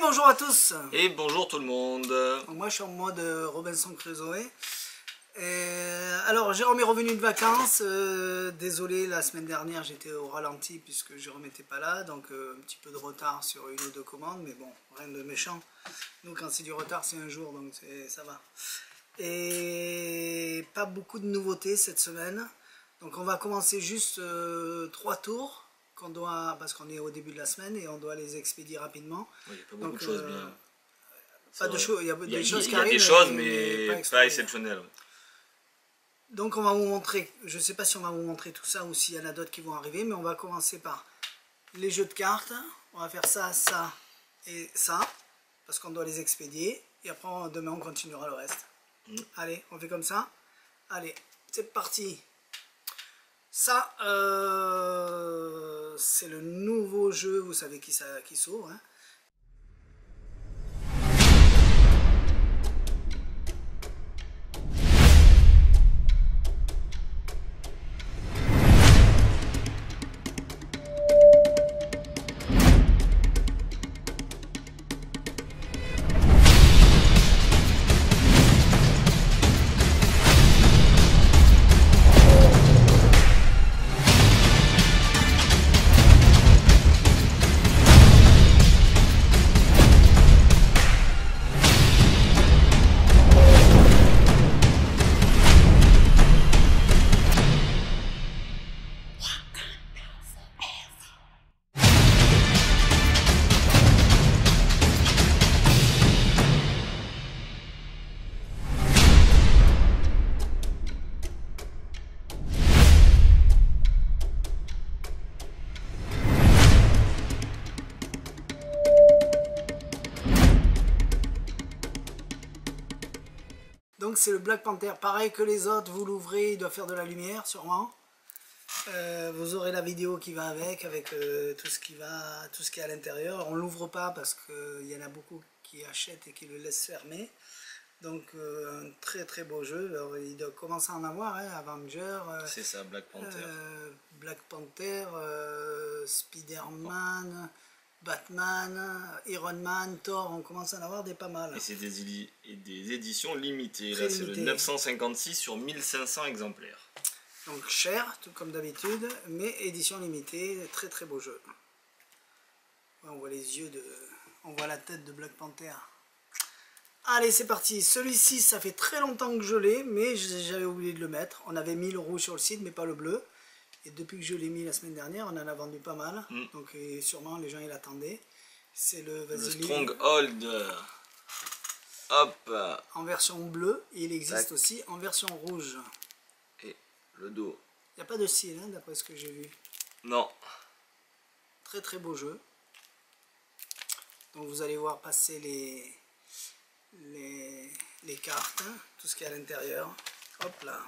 bonjour à tous. Et bonjour tout le monde. Donc moi je suis en mode Robinson Crusoe. Alors Jérôme est revenu de vacances. Désolé, la semaine dernière j'étais au ralenti puisque Jérôme n'était pas là. Donc un petit peu de retard sur une ou deux commandes. Mais bon, rien de méchant. Nous quand c'est du retard c'est un jour, donc ça va. Et pas beaucoup de nouveautés cette semaine. Donc on va commencer juste 3 tours. Parce qu'on est au début de la semaine et on doit les expédier rapidement. Il n'y a pas beaucoup de choses bien. Pas de choses, il y a des choses qui arrivent. Il y a des choses, mais pas exceptionnelles. Ouais. Donc on va vous montrer, je ne sais pas si on va vous montrer tout ça ou s'il y en a d'autres qui vont arriver, mais on va commencer par les jeux de cartes. On va faire ça, ça et ça, parce qu'on doit les expédier. Et après, demain, on continuera le reste. Allez, on fait comme ça. Allez, c'est parti. Ça, c'est le nouveau jeu, vous savez qui s'ouvre. Hein. Donc c'est le Black Panther, pareil que les autres, vous l'ouvrez, il doit faire de la lumière sûrement. Vous aurez la vidéo qui va avec tout ce qui est à l'intérieur. On l'ouvre pas parce qu'il y en a beaucoup qui achètent et qui le laissent fermer. Donc un très très beau jeu. Alors, il doit commencer à en avoir, hein, Avenger. C'est ça, Black Panther. Black Panther, Spider-Man. Batman, Iron Man, Thor, on commence à en avoir des pas mal. Et c'est des éditions limitées. Là, c'est le 956 sur 1500 exemplaires. Donc cher, tout comme d'habitude, mais édition limitée, très très beau jeu. On voit les yeux on voit la tête de Black Panther. Allez, c'est parti. Celui-ci, ça fait très longtemps que je l'ai, mais j'avais oublié de le mettre. On avait mis le rouge sur le site, mais pas le bleu. Et depuis que je l'ai mis la semaine dernière, on en a vendu pas mal. Donc sûrement les gens ils l'attendaient. C'est le Stronghold. Hop. En version bleue. Et il existe aussi en version rouge. Et le dos. Il n'y a pas de cils, hein, d'après ce que j'ai vu. Non. Très très beau jeu. Donc vous allez voir passer les cartes. Hein, tout ce qu'il y a à l'intérieur. Hop là.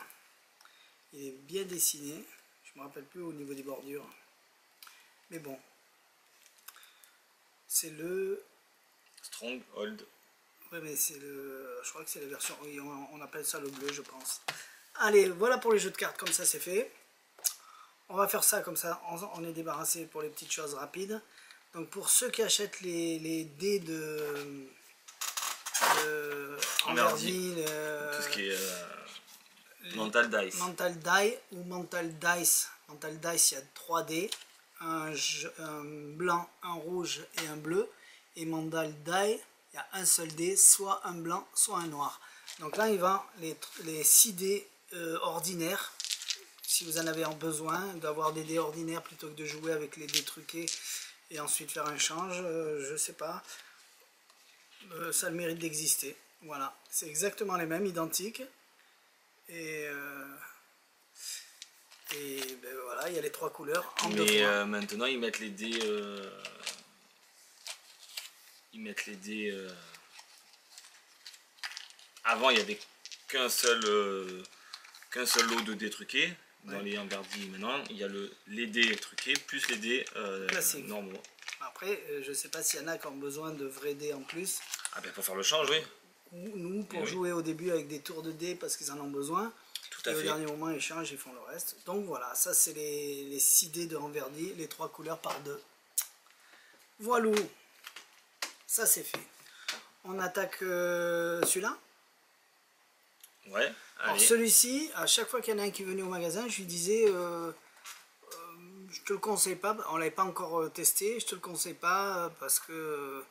Il est bien dessiné. Je me rappelle plus au niveau des bordures, mais bon, c'est le Stronghold. Ouais, mais c'est je crois que c'est la version, oui, on appelle ça le bleu, je pense. Allez, voilà pour les jeux de cartes, comme ça c'est fait. On va faire ça comme ça, on est débarrassé pour les petites choses rapides. Donc pour ceux qui achètent les dés de Enverdi, tout ce qui est Mental Dice. Mental Die ou Mental Dice. Mental Dice, il y a 3 dés. Un blanc, un rouge et un bleu. Et Mental Die, il y a un seul dé, soit un blanc, soit un noir. Donc là, il va les 6 dés ordinaires. Si vous en avez besoin, d'avoir des dés ordinaires plutôt que de jouer avec les dés truqués et ensuite faire un change, je sais pas. Ça a le mérite d'exister. Voilà, c'est exactement les mêmes, identiques. Et ben voilà, il y a les 3 couleurs en deux fois. Maintenant ils mettent les dés avant il y avait qu'un seul lot de dés truqués dans les Enverdi. Maintenant il y a les dés truqués plus les dés normaux. Après je sais pas s'il y en a qui ont besoin de vrais dés en plus. Ah ben pour faire le change, oui. Nous pour jouer au début avec des tours de dés parce qu'ils en ont besoin. Tout à fait. Au dernier moment, ils changent, ils font le reste. Donc voilà, ça c'est les 6 dés de Enverdi, les 3 couleurs par 2. Voilà. ça c'est fait. On attaque celui-là. Ouais. Alors celui-ci, à chaque fois qu'il y en a un qui est venu au magasin, je lui disais, je te le conseille pas, on l'avait pas encore testé, je te le conseille pas parce que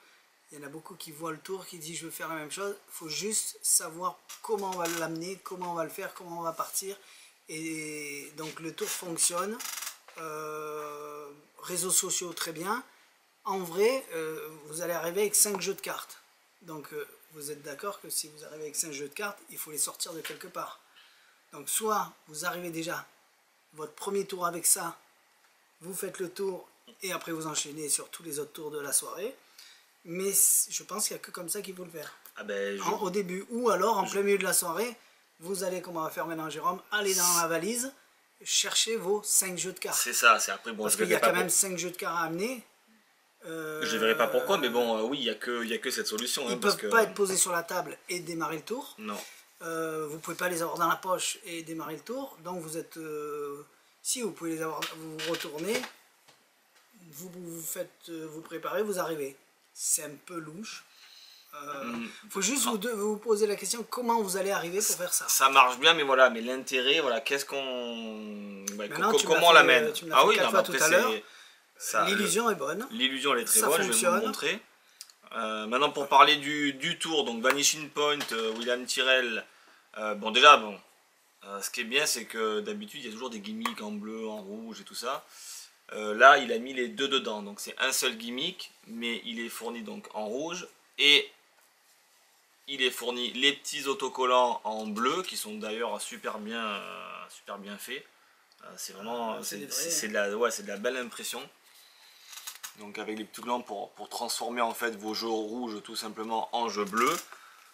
il y en a beaucoup qui voient le tour, qui disent je veux faire la même chose. Il faut juste savoir comment on va l'amener, comment on va le faire, comment on va partir. Et donc le tour fonctionne. Réseaux sociaux très bien. En vrai, vous allez arriver avec 5 jeux de cartes. Donc vous êtes d'accord que si vous arrivez avec 5 jeux de cartes, il faut les sortir de quelque part. Donc soit vous arrivez déjà votre premier tour avec ça, vous faites le tour et après vous enchaînez sur tous les autres tours de la soirée. Mais je pense qu'il n'y a que comme ça qu'il faut le faire. Ah ben, au début, ou alors en plein milieu de la soirée, vous allez, comme on va faire maintenant Jérôme, aller dans la valise, chercher vos 5 jeux de cartes. C'est ça, c'est après bon. Parce qu'il y a quand même 5 jeux de cartes à amener. Je ne verrai pas pourquoi, mais bon, oui, il n'y a que cette solution. Ils ne peuvent pas être posés sur la table et démarrer le tour. Non. Vous ne pouvez pas les avoir dans la poche et démarrer le tour. Donc vous êtes... si vous pouvez les avoir, vous retournez, vous préparez, vous arrivez. C'est un peu louche. Faut juste vous poser la question comment vous allez arriver pour faire ça. Ça marche bien, mais voilà, mais l'intérêt, voilà, qu'est-ce qu'on... comment on l'amène? Ah oui, tout à l'heure. L'illusion est bonne. L'illusion elle est très bonne, je vais vous le montrer. Maintenant pour parler du tour, donc Vanishing Point, William Tyrrell, bon déjà, ce qui est bien c'est que d'habitude il y a toujours des gimmicks en bleu, en rouge et tout ça. Là il a mis les deux dedans, donc c'est un seul gimmick, mais il est fourni donc en rouge et il est fourni les petits autocollants en bleu qui sont d'ailleurs super bien faits. C'est vraiment c'est de la belle impression. Donc avec les petits glands pour transformer en fait vos jeux rouges tout simplement en jeux bleus.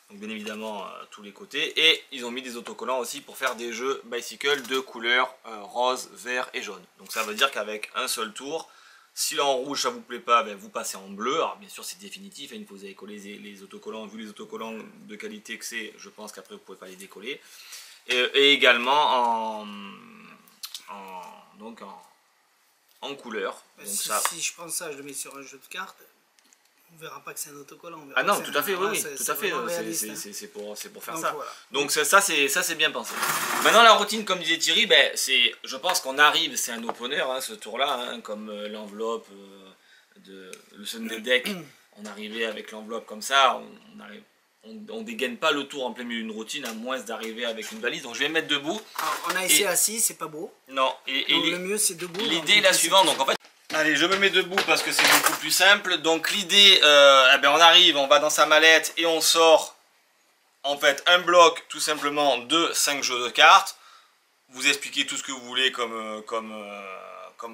Donc bien évidemment tous les côtés. Et ils ont mis des autocollants aussi pour faire des jeux bicycle de couleurs rose, vert et jaune. Donc ça veut dire qu'avec un seul tour, si en rouge ça vous plaît pas, ben, vous passez en bleu. Alors bien sûr c'est définitif, une fois que vous avez collé les autocollants, vu les autocollants de qualité que c'est, je pense qu'après vous pouvez pas les décoller. Et également en couleur. Donc si je prends ça, je le mets sur un jeu de cartes, on verra pas que c'est un autocollant. Ah non, tout à fait, oui, tout à fait, c'est pour faire ça. Voilà. Donc ça c'est bien pensé. Maintenant la routine, comme disait Thierry, ben, je pense qu'on arrive, c'est un opener hein, ce tour-là, hein, comme l'enveloppe le Sunday Deck, on arrivait avec l'enveloppe comme ça, on dégaine pas le tour en plein milieu d'une routine, à moins d'arriver avec une valise. Donc je vais me mettre debout. Alors, on a essayé assis, c'est pas beau. Non, donc le mieux c'est debout. L'idée est la suivante, donc en fait... Allez, je me mets debout parce que c'est beaucoup plus simple. Donc l'idée, on arrive, on va dans sa mallette et on sort en fait un bloc tout simplement de 5 jeux de cartes. Vous expliquez tout ce que vous voulez comme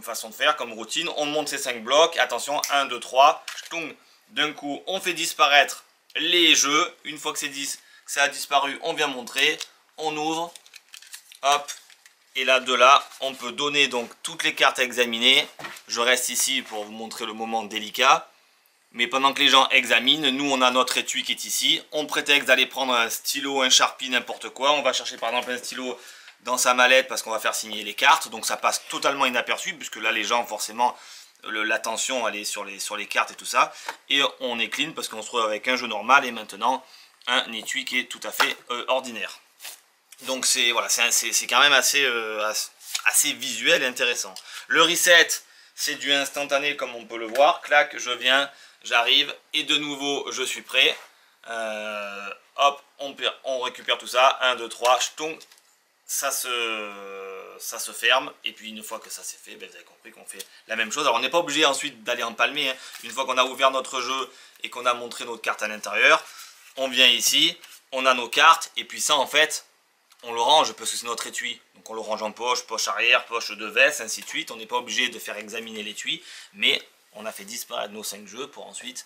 façon de faire, comme routine. On monte ces 5 blocs. Attention, 1, 2, 3. D'un coup, on fait disparaître les jeux. Une fois que ça a disparu, on vient montrer. On ouvre. Hop. Et là, de là, on peut donner donc toutes les cartes à examiner. Je reste ici pour vous montrer le moment délicat. Mais pendant que les gens examinent, nous on a notre étui qui est ici. On prétexte d'aller prendre un stylo, un Sharpie, n'importe quoi. On va chercher par exemple un stylo dans sa mallette parce qu'on va faire signer les cartes. Donc ça passe totalement inaperçu puisque là les gens forcément, l'attention elle est sur les cartes et tout ça. Et on est clean parce qu'on se retrouve avec un jeu normal et maintenant un étui qui est tout à fait ordinaire. Donc c'est voilà, c'est quand même assez visuel et intéressant. Le reset, c'est du instantané comme on peut le voir. Clac, je viens, j'arrive et de nouveau je suis prêt. Hop, on récupère tout ça. 1, 2, 3, ch'tung, ça se ferme. Et puis une fois que ça c'est fait, ben, vous avez compris qu'on fait la même chose. Alors on n'est pas obligé ensuite d'aller empalmer. Hein. Une fois qu'on a ouvert notre jeu et qu'on a montré notre carte à l'intérieur, on vient ici, on a nos cartes et puis ça en fait... on le range parce que c'est notre étui. Donc on le range en poche, poche arrière, poche de veste, ainsi de suite. On n'est pas obligé de faire examiner l'étui, mais on a fait disparaître nos 5 jeux pour ensuite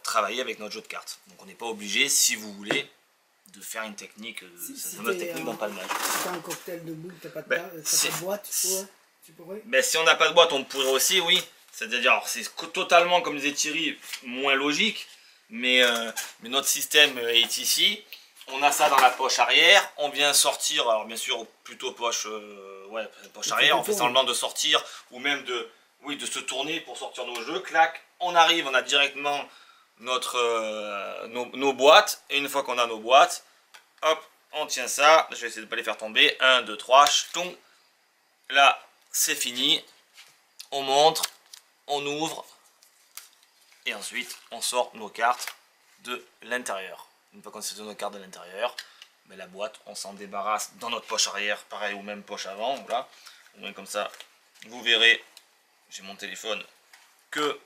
travailler avec notre jeu de cartes. Donc on n'est pas obligé, si vous voulez, de faire une technique, cette fameuse technique d'empalmage. Si t'as un cocktail debout, t'as pas de boîte, tu pourrais ben, si on n'a pas de boîte, on pourrait aussi, oui. C'est-à-dire, c'est totalement, comme disait Thierry, moins logique, mais notre système est ici. On a ça dans la poche arrière, on vient sortir, alors bien sûr plutôt poche arrière, on fait semblant de sortir ou même de se tourner pour sortir nos jeux, clac, on arrive, on a directement nos boîtes. Et une fois qu'on a nos boîtes, hop, on tient ça. Je vais essayer de ne pas les faire tomber. 1, 2, 3, ch'toum. Là, c'est fini. On montre, on ouvre. Et ensuite, on sort nos cartes de l'intérieur. Une fois qu'on sort nos cartes de l'intérieur, ben la boîte, on s'en débarrasse dans notre poche arrière, pareil, ou même poche avant. Voilà. Au moins comme ça, vous verrez, j'ai mon téléphone, que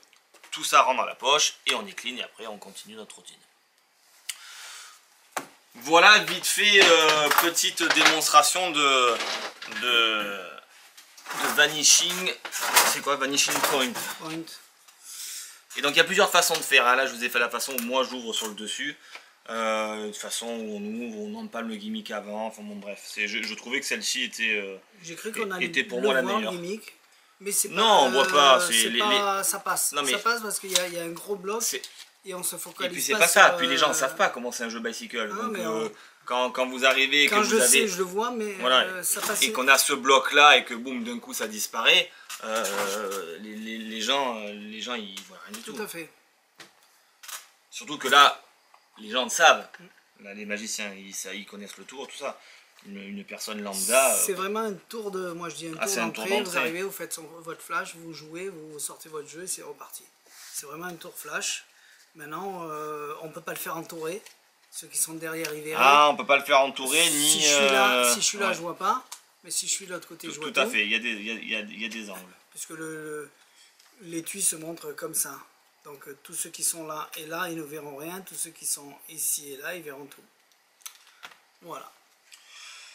tout ça rentre dans la poche et on décline et après on continue notre routine. Voilà, vite fait, petite démonstration de vanishing. C'est quoi vanishing point? Et donc il y a plusieurs façons de faire. Hein. Là, je vous ai fait la façon où moi j'ouvre sur le dessus. Une façon où on ouvre, on n'empale le gimmick avant. Enfin bon, bref. Je trouvais que celle-ci était, j'ai cru qu'on allait était pour moi la meilleure. Gimmick, mais c'est pas. Non, on voit pas. Ça passe. Non, mais ça passe parce qu'il y a un gros bloc et on se focalise. Et puis c'est pas ça. Puis les gens ne savent pas comment c'est un jeu bicycle. Ah, donc quand vous arrivez, quand que vous avez, je le vois, mais voilà, ça passe. Et qu'on a ce bloc là et que boum d'un coup ça disparaît. Les gens ils voient rien du tout. Tout à fait. Surtout que là, les gens le savent. Là, les magiciens, ils connaissent le tour, tout ça. Une personne lambda. C'est vraiment un tour de. Moi je dis un tour d'entrée. Vous arrivez, vous faites votre flash, vous jouez, vous sortez votre jeu et c'est reparti. C'est vraiment un tour flash. Maintenant, on peut pas le faire entourer. Ceux qui sont derrière, ils verront. Ah, on peut pas le faire entourer, ni. Si je suis là, je vois pas. Mais si je suis de l'autre côté, je vois tout. Tout à fait, il y a des angles. Puisque l'étui se montre comme ça. Donc tous ceux qui sont là et là, ils ne verront rien. Tous ceux qui sont ici et là, ils verront tout. Voilà.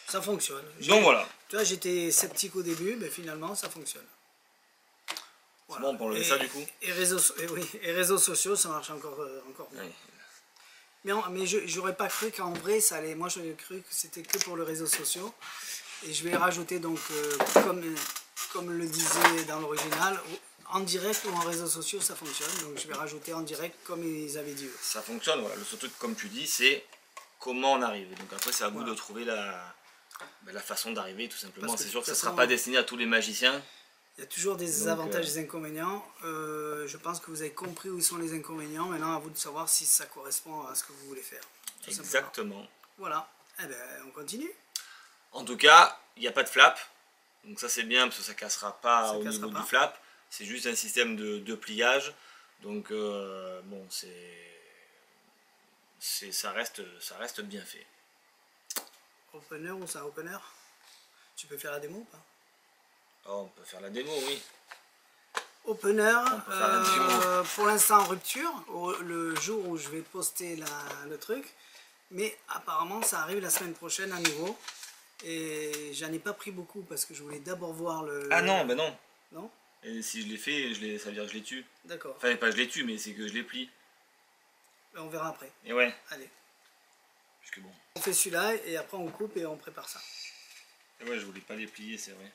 Ça fonctionne. Donc voilà. Tu vois, j'étais sceptique au début, mais finalement, ça fonctionne. Voilà. C'est bon pour lever ça du coup. Et réseaux sociaux, ça marche encore mieux. Oui. Mais j'aurais pas cru qu'en vrai, ça allait. Moi, j'aurais cru que c'était que pour les réseaux sociaux. Et je vais rajouter donc, comme le disait dans l'original, en direct ou en réseaux sociaux, ça fonctionne. Donc je vais rajouter en direct comme ils avaient dit. Ça fonctionne, voilà. Le seul truc, comme tu dis, c'est comment on arrive. Donc après, c'est à vous de trouver la façon d'arriver, tout simplement. C'est sûr que ça ne sera pas destiné à tous les magiciens. Il y a toujours des avantages et des inconvénients. Je pense que vous avez compris où sont les inconvénients. Maintenant, à vous de savoir si ça correspond à ce que vous voulez faire. Exactement. Voilà. Eh bien, on continue. En tout cas, il n'y a pas de flap. Donc ça, c'est bien parce que ça ne cassera pas au niveau du flap. C'est juste un système de pliage. Donc, bon, ça reste bien fait. Opener ou ça opener? Tu peux faire la démo ou pas? Oh, on peut faire la démo, oui. Opener, pour l'instant en rupture, le jour où je vais poster le truc. Mais apparemment, ça arrive la semaine prochaine à nouveau. Et j'en ai pas pris beaucoup parce que je voulais d'abord voir le... Ah non, ben non. Non? Et si je l'ai fait, ça veut dire que je les tue. D'accord. Enfin, pas je les tue, mais c'est que je les plie. On verra après. Et ouais. Allez. Puisque bon. On fait celui-là et après on coupe et on prépare ça. Et ouais, je voulais pas les plier, c'est vrai.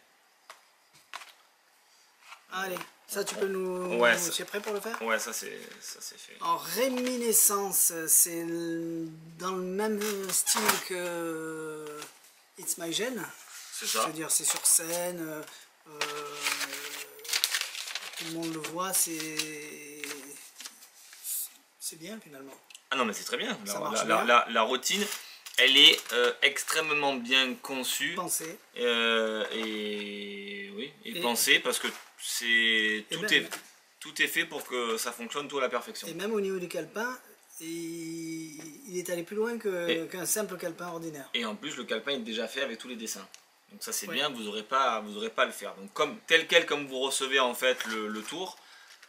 Allez, ça tu peux nous... Ouais, tu es prêt pour le faire? Ouais, ça c'est fait. En réminiscence, c'est dans le même style que It's My Gen. C'est ça. C'est-à-dire c'est sur scène, tout le monde le voit, c'est bien finalement. Ah non mais c'est très bien. La routine, elle est extrêmement bien conçue. Pensée. Et pensée parce que tout est fait pour que ça fonctionne tout à la perfection. Et même au niveau du calepin, il est allé plus loin qu'un simple calepin ordinaire. Et en plus le calepin est déjà fait avec tous les dessins. Donc ça c'est bien, vous n'aurez pas à le faire. Donc tel quel comme vous recevez en fait le tour,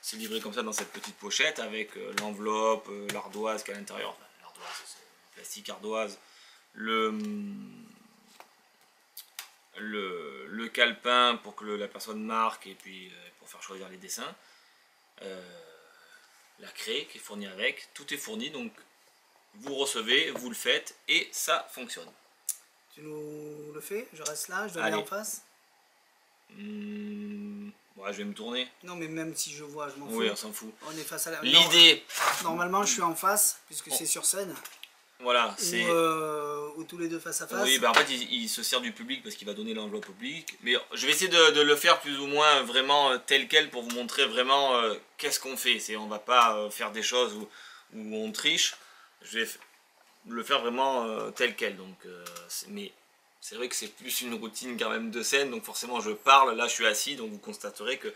c'est livré comme ça dans cette petite pochette avec l'enveloppe, l'ardoise qui est à l'intérieur. Enfin, l'ardoise, c'est plastique ardoise. Le calepin pour que la personne marque et puis pour faire choisir les dessins. La craie qui est fournie avec, tout est fourni, donc vous recevez, vous le faites et ça fonctionne. Tu nous le fais? Je reste là, je dois aller en face? Ouais, je vais me tourner. Non mais même si je vois, je m'en fous. Oui, on s'en fout. On est face à la... L'idée... Normalement je suis en face, puisque c'est sur scène. Voilà, c'est... Ou tous les deux face à face. Oui, bah en fait il se sert du public parce qu'il va donner l'enveloppe au public. Mais je vais essayer de le faire plus ou moins vraiment tel quel pour vous montrer vraiment qu'est-ce qu'on fait. On va pas faire des choses où où on triche, je vais le faire vraiment tel quel. Donc, mais c'est vrai que c'est plus une routine quand même de scène, donc forcément je parle, là je suis assis, donc vous constaterez que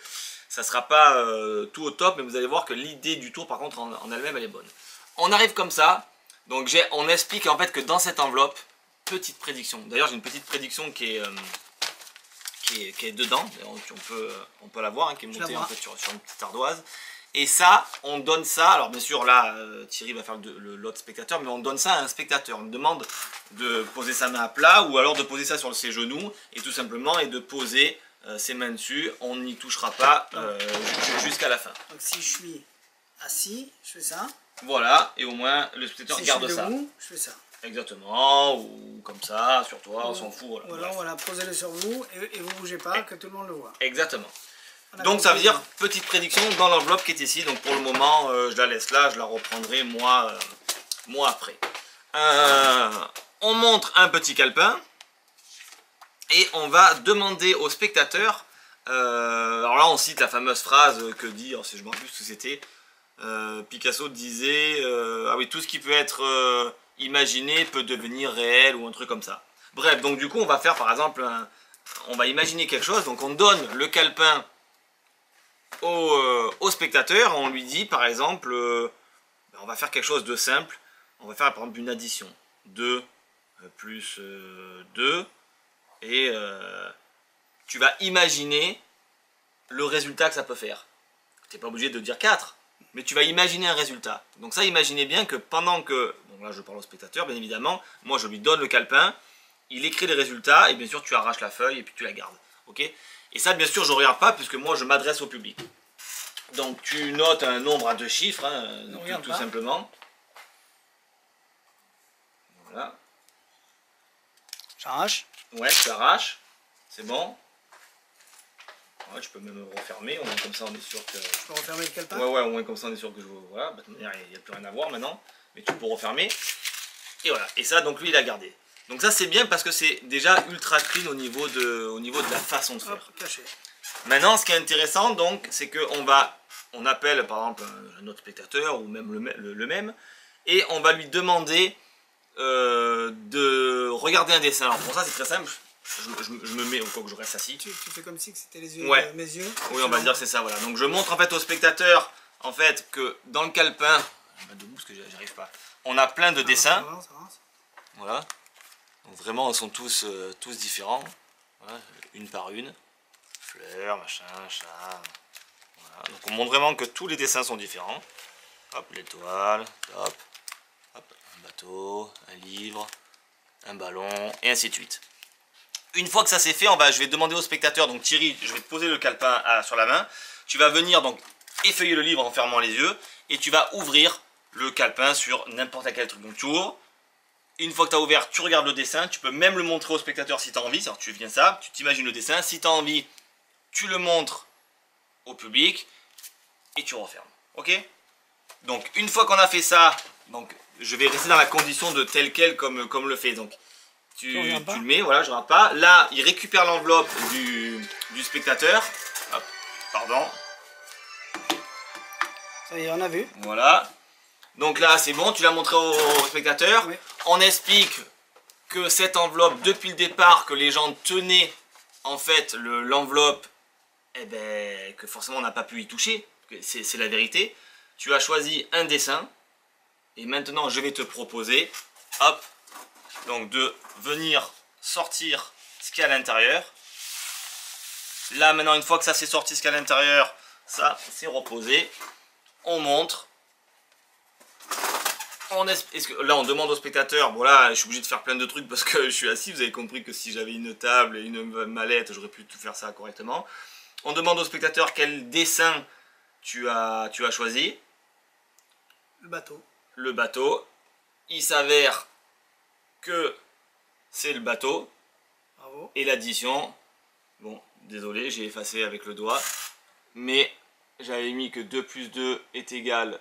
ça sera pas tout au top, mais vous allez voir que l'idée du tour par contre en elle-même elle est bonne. On arrive comme ça, donc on explique en fait que dans cette enveloppe, petite prédiction, d'ailleurs j'ai une petite prédiction qui est dedans, on peut la voir, hein, qui est montée en fait sur une petite ardoise. Et ça, on donne ça, alors bien sûr là Thierry va faire l'autre spectateur, mais on donne ça à un spectateur. On demande de poser sa main à plat ou alors de poser ça sur ses genoux et tout simplement et de poser ses mains dessus. On n'y touchera pas jusqu'à la fin. Donc si je suis assis, je fais ça. Voilà, et au moins le spectateur si garde je suis ça. debout, je fais ça. Exactement, ou comme ça, sur toi, on s'en fout. Voilà, posez-le sur vous et vous bougez pas, que tout le monde le voit. Exactement. Donc ça veut dire petite prédiction dans l'enveloppe qui est ici. Donc pour le moment je la laisse là, je la reprendrai moi après. On montre un petit calepin et on va demander au spectateur. Alors là on cite la fameuse phrase que dit, alors, je me rappelle plus ce que c'était. Picasso disait ah oui, tout ce qui peut être imaginé peut devenir réel ou un truc comme ça. Bref, donc du coup on va faire par exemple on va imaginer quelque chose. Donc on donne le calepin au spectateur, on lui dit par exemple on va faire quelque chose de simple, on va faire par exemple une addition 2 plus 2 et tu vas imaginer le résultat que ça peut faire. Tu n'es pas obligé de dire 4, mais tu vas imaginer un résultat. Donc ça, imaginez bien que pendant que, donc là je parle au spectateur bien évidemment, moi je lui donne le calepin, il écrit les résultats et bien sûr tu arraches la feuille et puis tu la gardes. Ok ? Et ça, bien sûr, je ne regarde pas puisque moi, je m'adresse au public. Donc, tu notes un nombre à 2 chiffres, hein, tout simplement. Voilà. J'arrache. Ouais, tu arraches. C'est bon. Ouais, je peux même refermer. Au moins, comme ça, on est sûr que... Je peux refermer le calepin ? Ouais, au moins, comme ça, on est sûr que je... Voilà, il n'y a plus rien à voir maintenant. Mais tu peux refermer. Et voilà. Et ça, donc, lui, il a gardé. Donc ça c'est bien parce que c'est déjà ultra clean au niveau de la façon de faire. Hop, caché. Maintenant ce qui est intéressant donc c'est qu'on appelle par exemple un autre spectateur ou même le même et on va lui demander de regarder un dessin. Alors pour ça c'est très simple, je me mets au cas où je reste assis. Tu fais comme si c'était les yeux, ouais. Mes yeux. Oui on va dire que c'est ça, voilà. Donc je montre en fait au spectateur en fait que dans le calepin, je vais debout parce que j'arrive pas, on a plein de dessins. Ça avance. Voilà. Donc vraiment, ils sont tous différents. Voilà, une par une. Fleurs, machin, chat. Voilà. Donc on montre vraiment que tous les dessins sont différents. Hop, l'étoile, top. Hop, un bateau, un livre, un ballon, et ainsi de suite. Une fois que ça c'est fait, je vais demander au spectateur, donc Thierry, je vais te poser le calepin sur la main. Tu vas venir donc effeuiller le livre en fermant les yeux. Et tu vas ouvrir le calepin sur n'importe quel truc. Donc tu ouvres. Une fois que tu as ouvert, tu regardes le dessin, tu peux même le montrer au spectateur si tu as envie, alors tu viens ça, tu t'imagines le dessin, si tu as envie, tu le montres au public et tu refermes. Ok? Donc une fois qu'on a fait ça, donc je vais rester dans la condition de tel quel comme le fait. Donc tu le mets, voilà, je ne rate pas. Là, il récupère l'enveloppe du spectateur. Hop, pardon. Ça y est, on a vu. Voilà. Donc là, c'est bon, tu l'as montré au spectateur. Oui. On explique que cette enveloppe, depuis le départ, que les gens tenaient en fait l'enveloppe, eh ben, que forcément on n'a pas pu y toucher. C'est la vérité. Tu as choisi un dessin. Et maintenant, je vais te proposer, hop, donc de venir sortir ce qu'il y a à l'intérieur. Là, maintenant, une fois que ça c'est sorti ce qu'il y a à l'intérieur, ça c'est reposé. On montre. Là on demande au spectateur, bon là je suis obligé de faire plein de trucs parce que je suis assis, vous avez compris que si j'avais une table et une mallette j'aurais pu tout faire ça correctement. On demande au spectateur quel dessin tu as choisi. Le bateau. Le bateau. Il s'avère que c'est le bateau. Bravo. Et l'addition, bon désolé j'ai effacé avec le doigt, mais j'avais mis que 2 plus 2 est égal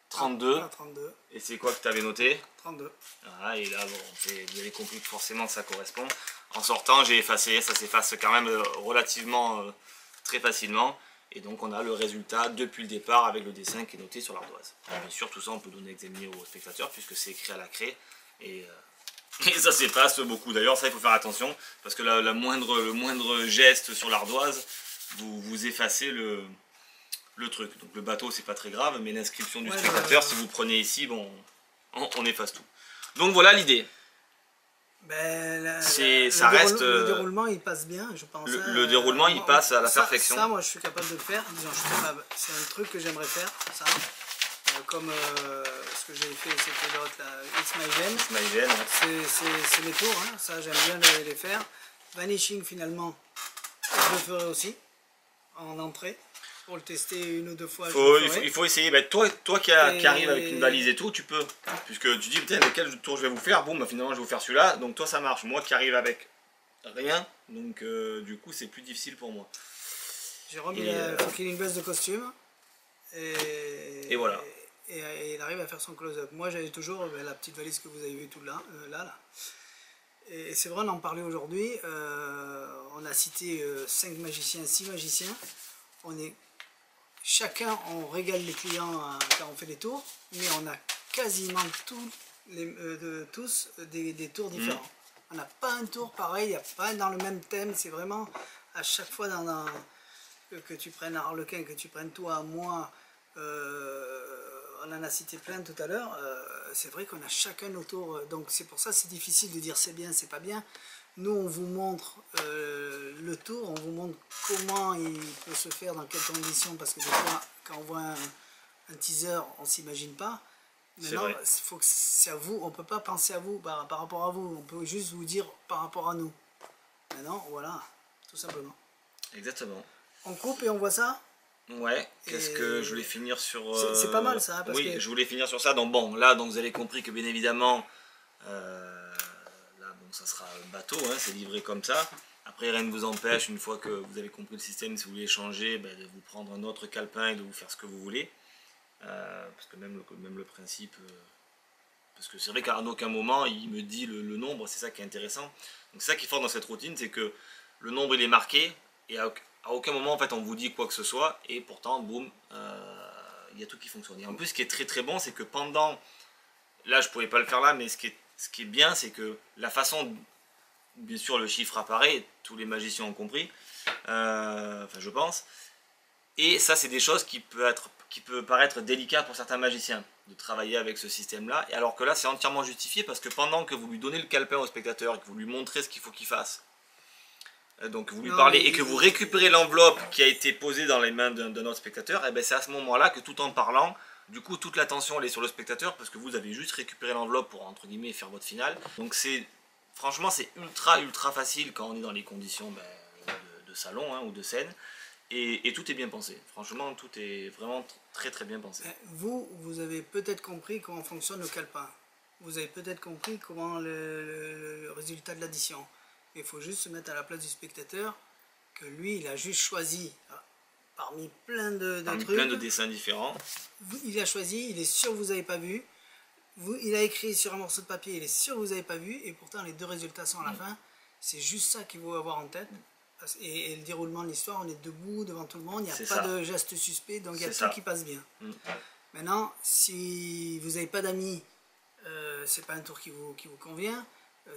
32. 32. Et c'est quoi que tu avais noté? 32. Ah, et là, bon, vous avez compris que forcément ça correspond. En sortant, j'ai effacé, ça s'efface quand même relativement très facilement. Et donc on a le résultat depuis le départ avec le dessin qui est noté sur l'ardoise. Bien sûr, tout ça on peut donner examiner aux spectateurs puisque c'est écrit à la craie. Et ça s'efface beaucoup. D'ailleurs, ça il faut faire attention parce que le moindre geste sur l'ardoise, vous effacez le truc. Donc le bateau c'est pas très grave, mais l'inscription du spectateur, si vous prenez ici, bon, on efface tout. Donc voilà l'idée. Ben, le déroulement il passe bien, je pense. Le déroulement il passe à la perfection. Ça, moi je suis capable de le faire. C'est un truc que j'aimerais faire, ça. Comme ce que j'ai fait, c'était l'autre, It's My Gen. C'est mes tours, hein. Ça j'aime bien les faire. Vanishing finalement, je le ferai aussi en entrée. Pour le tester une ou deux fois. Il faut essayer. Ben, toi qui arrive avec une valise et tout, tu peux. Puisque tu dis peut-être lequel tour je vais vous faire. Boum, finalement je vais vous faire celui-là. Donc toi ça marche. Moi qui arrive avec rien, donc du coup c'est plus difficile pour moi. Jérôme, il faut qu'il ait une veste de costume. Et voilà. Et il arrive à faire son close-up. Moi j'avais toujours la petite valise que vous avez vue tout là. Et c'est vrai, on en parlait aujourd'hui. On a cité 5 magiciens, 6 magiciens. Chacun, on régale les clients quand on fait les tours, mais on a quasiment tous des tours différents. On n'a pas un tour pareil, il n'y a pas dans le même thème, c'est vraiment à chaque fois que tu prennes Harlequin, que tu prennes toi, moi, on en a cité plein tout à l'heure, c'est vrai qu'on a chacun nos tours, donc c'est pour ça c'est difficile de dire c'est bien, c'est pas bien. Nous, on vous montre le tour, on vous montre comment il peut se faire, dans quelles conditions, parce que des fois, quand on voit un teaser, on ne s'imagine pas. Maintenant, c'est à vous, on ne peut pas penser à vous par rapport à vous, on peut juste vous dire par rapport à nous. Maintenant, voilà, tout simplement. Exactement. On coupe et on voit ça. Ouais, qu'est-ce que je voulais finir sur... C'est pas mal ça. Parce oui, que... je voulais finir sur ça, donc bon, là, donc, vous avez compris que bien évidemment... ça sera bateau, hein, c'est livré comme ça. Après, rien ne vous empêche, une fois que vous avez compris le système, si vous voulez changer, de vous prendre un autre calepin et de vous faire ce que vous voulez. Parce que même le principe... parce que c'est vrai qu'à aucun moment, il me dit le nombre, c'est ça qui est intéressant. Donc c'est ça qui est fort dans cette routine, c'est que le nombre, il est marqué, et à aucun moment, en fait, on vous dit quoi que ce soit, et pourtant, boum, il y a tout qui fonctionne. Et en plus, ce qui est très très bon, c'est que pendant... Là, je ne pourrais pas le faire là, mais ce qui est bien, c'est que la façon, bien sûr le chiffre apparaît, tous les magiciens ont compris, enfin je pense, et ça c'est des choses qui peut paraître délicat pour certains magiciens, de travailler avec ce système-là, et alors que là c'est entièrement justifié, parce que pendant que vous lui donnez le calepin au spectateur, et que vous lui montrez ce qu'il faut qu'il fasse, donc vous lui parlez, et que vous récupérez l'enveloppe qui a été posée dans les mains d'un autre spectateur, et bien c'est à ce moment-là que tout en parlant, du coup, toute l'attention elle est sur le spectateur parce que vous avez juste récupéré l'enveloppe pour, entre guillemets, faire votre finale. Donc franchement, c'est ultra facile quand on est dans les conditions de salon, hein, ou de scène. Et tout est bien pensé. Franchement, tout est vraiment très bien pensé. Vous avez peut-être compris comment fonctionne le calepin. Vous avez peut-être compris comment le résultat de l'addition. Il faut juste se mettre à la place du spectateur, que lui, il a juste choisi... Parmi plein de trucs, plein de dessins différents. Il a choisi, il est sûr que vous n'avez pas vu. Il a écrit sur un morceau de papier, il est sûr que vous n'avez pas vu. Et pourtant, les deux résultats sont à la fin. C'est juste ça qu'il faut avoir en tête. Et le déroulement de l'histoire, on est debout devant tout le monde. Il n'y a pas de geste suspect, donc il y a tout qui passe bien. Maintenant, si vous n'avez pas d'amis, c'est pas un tour qui vous convient.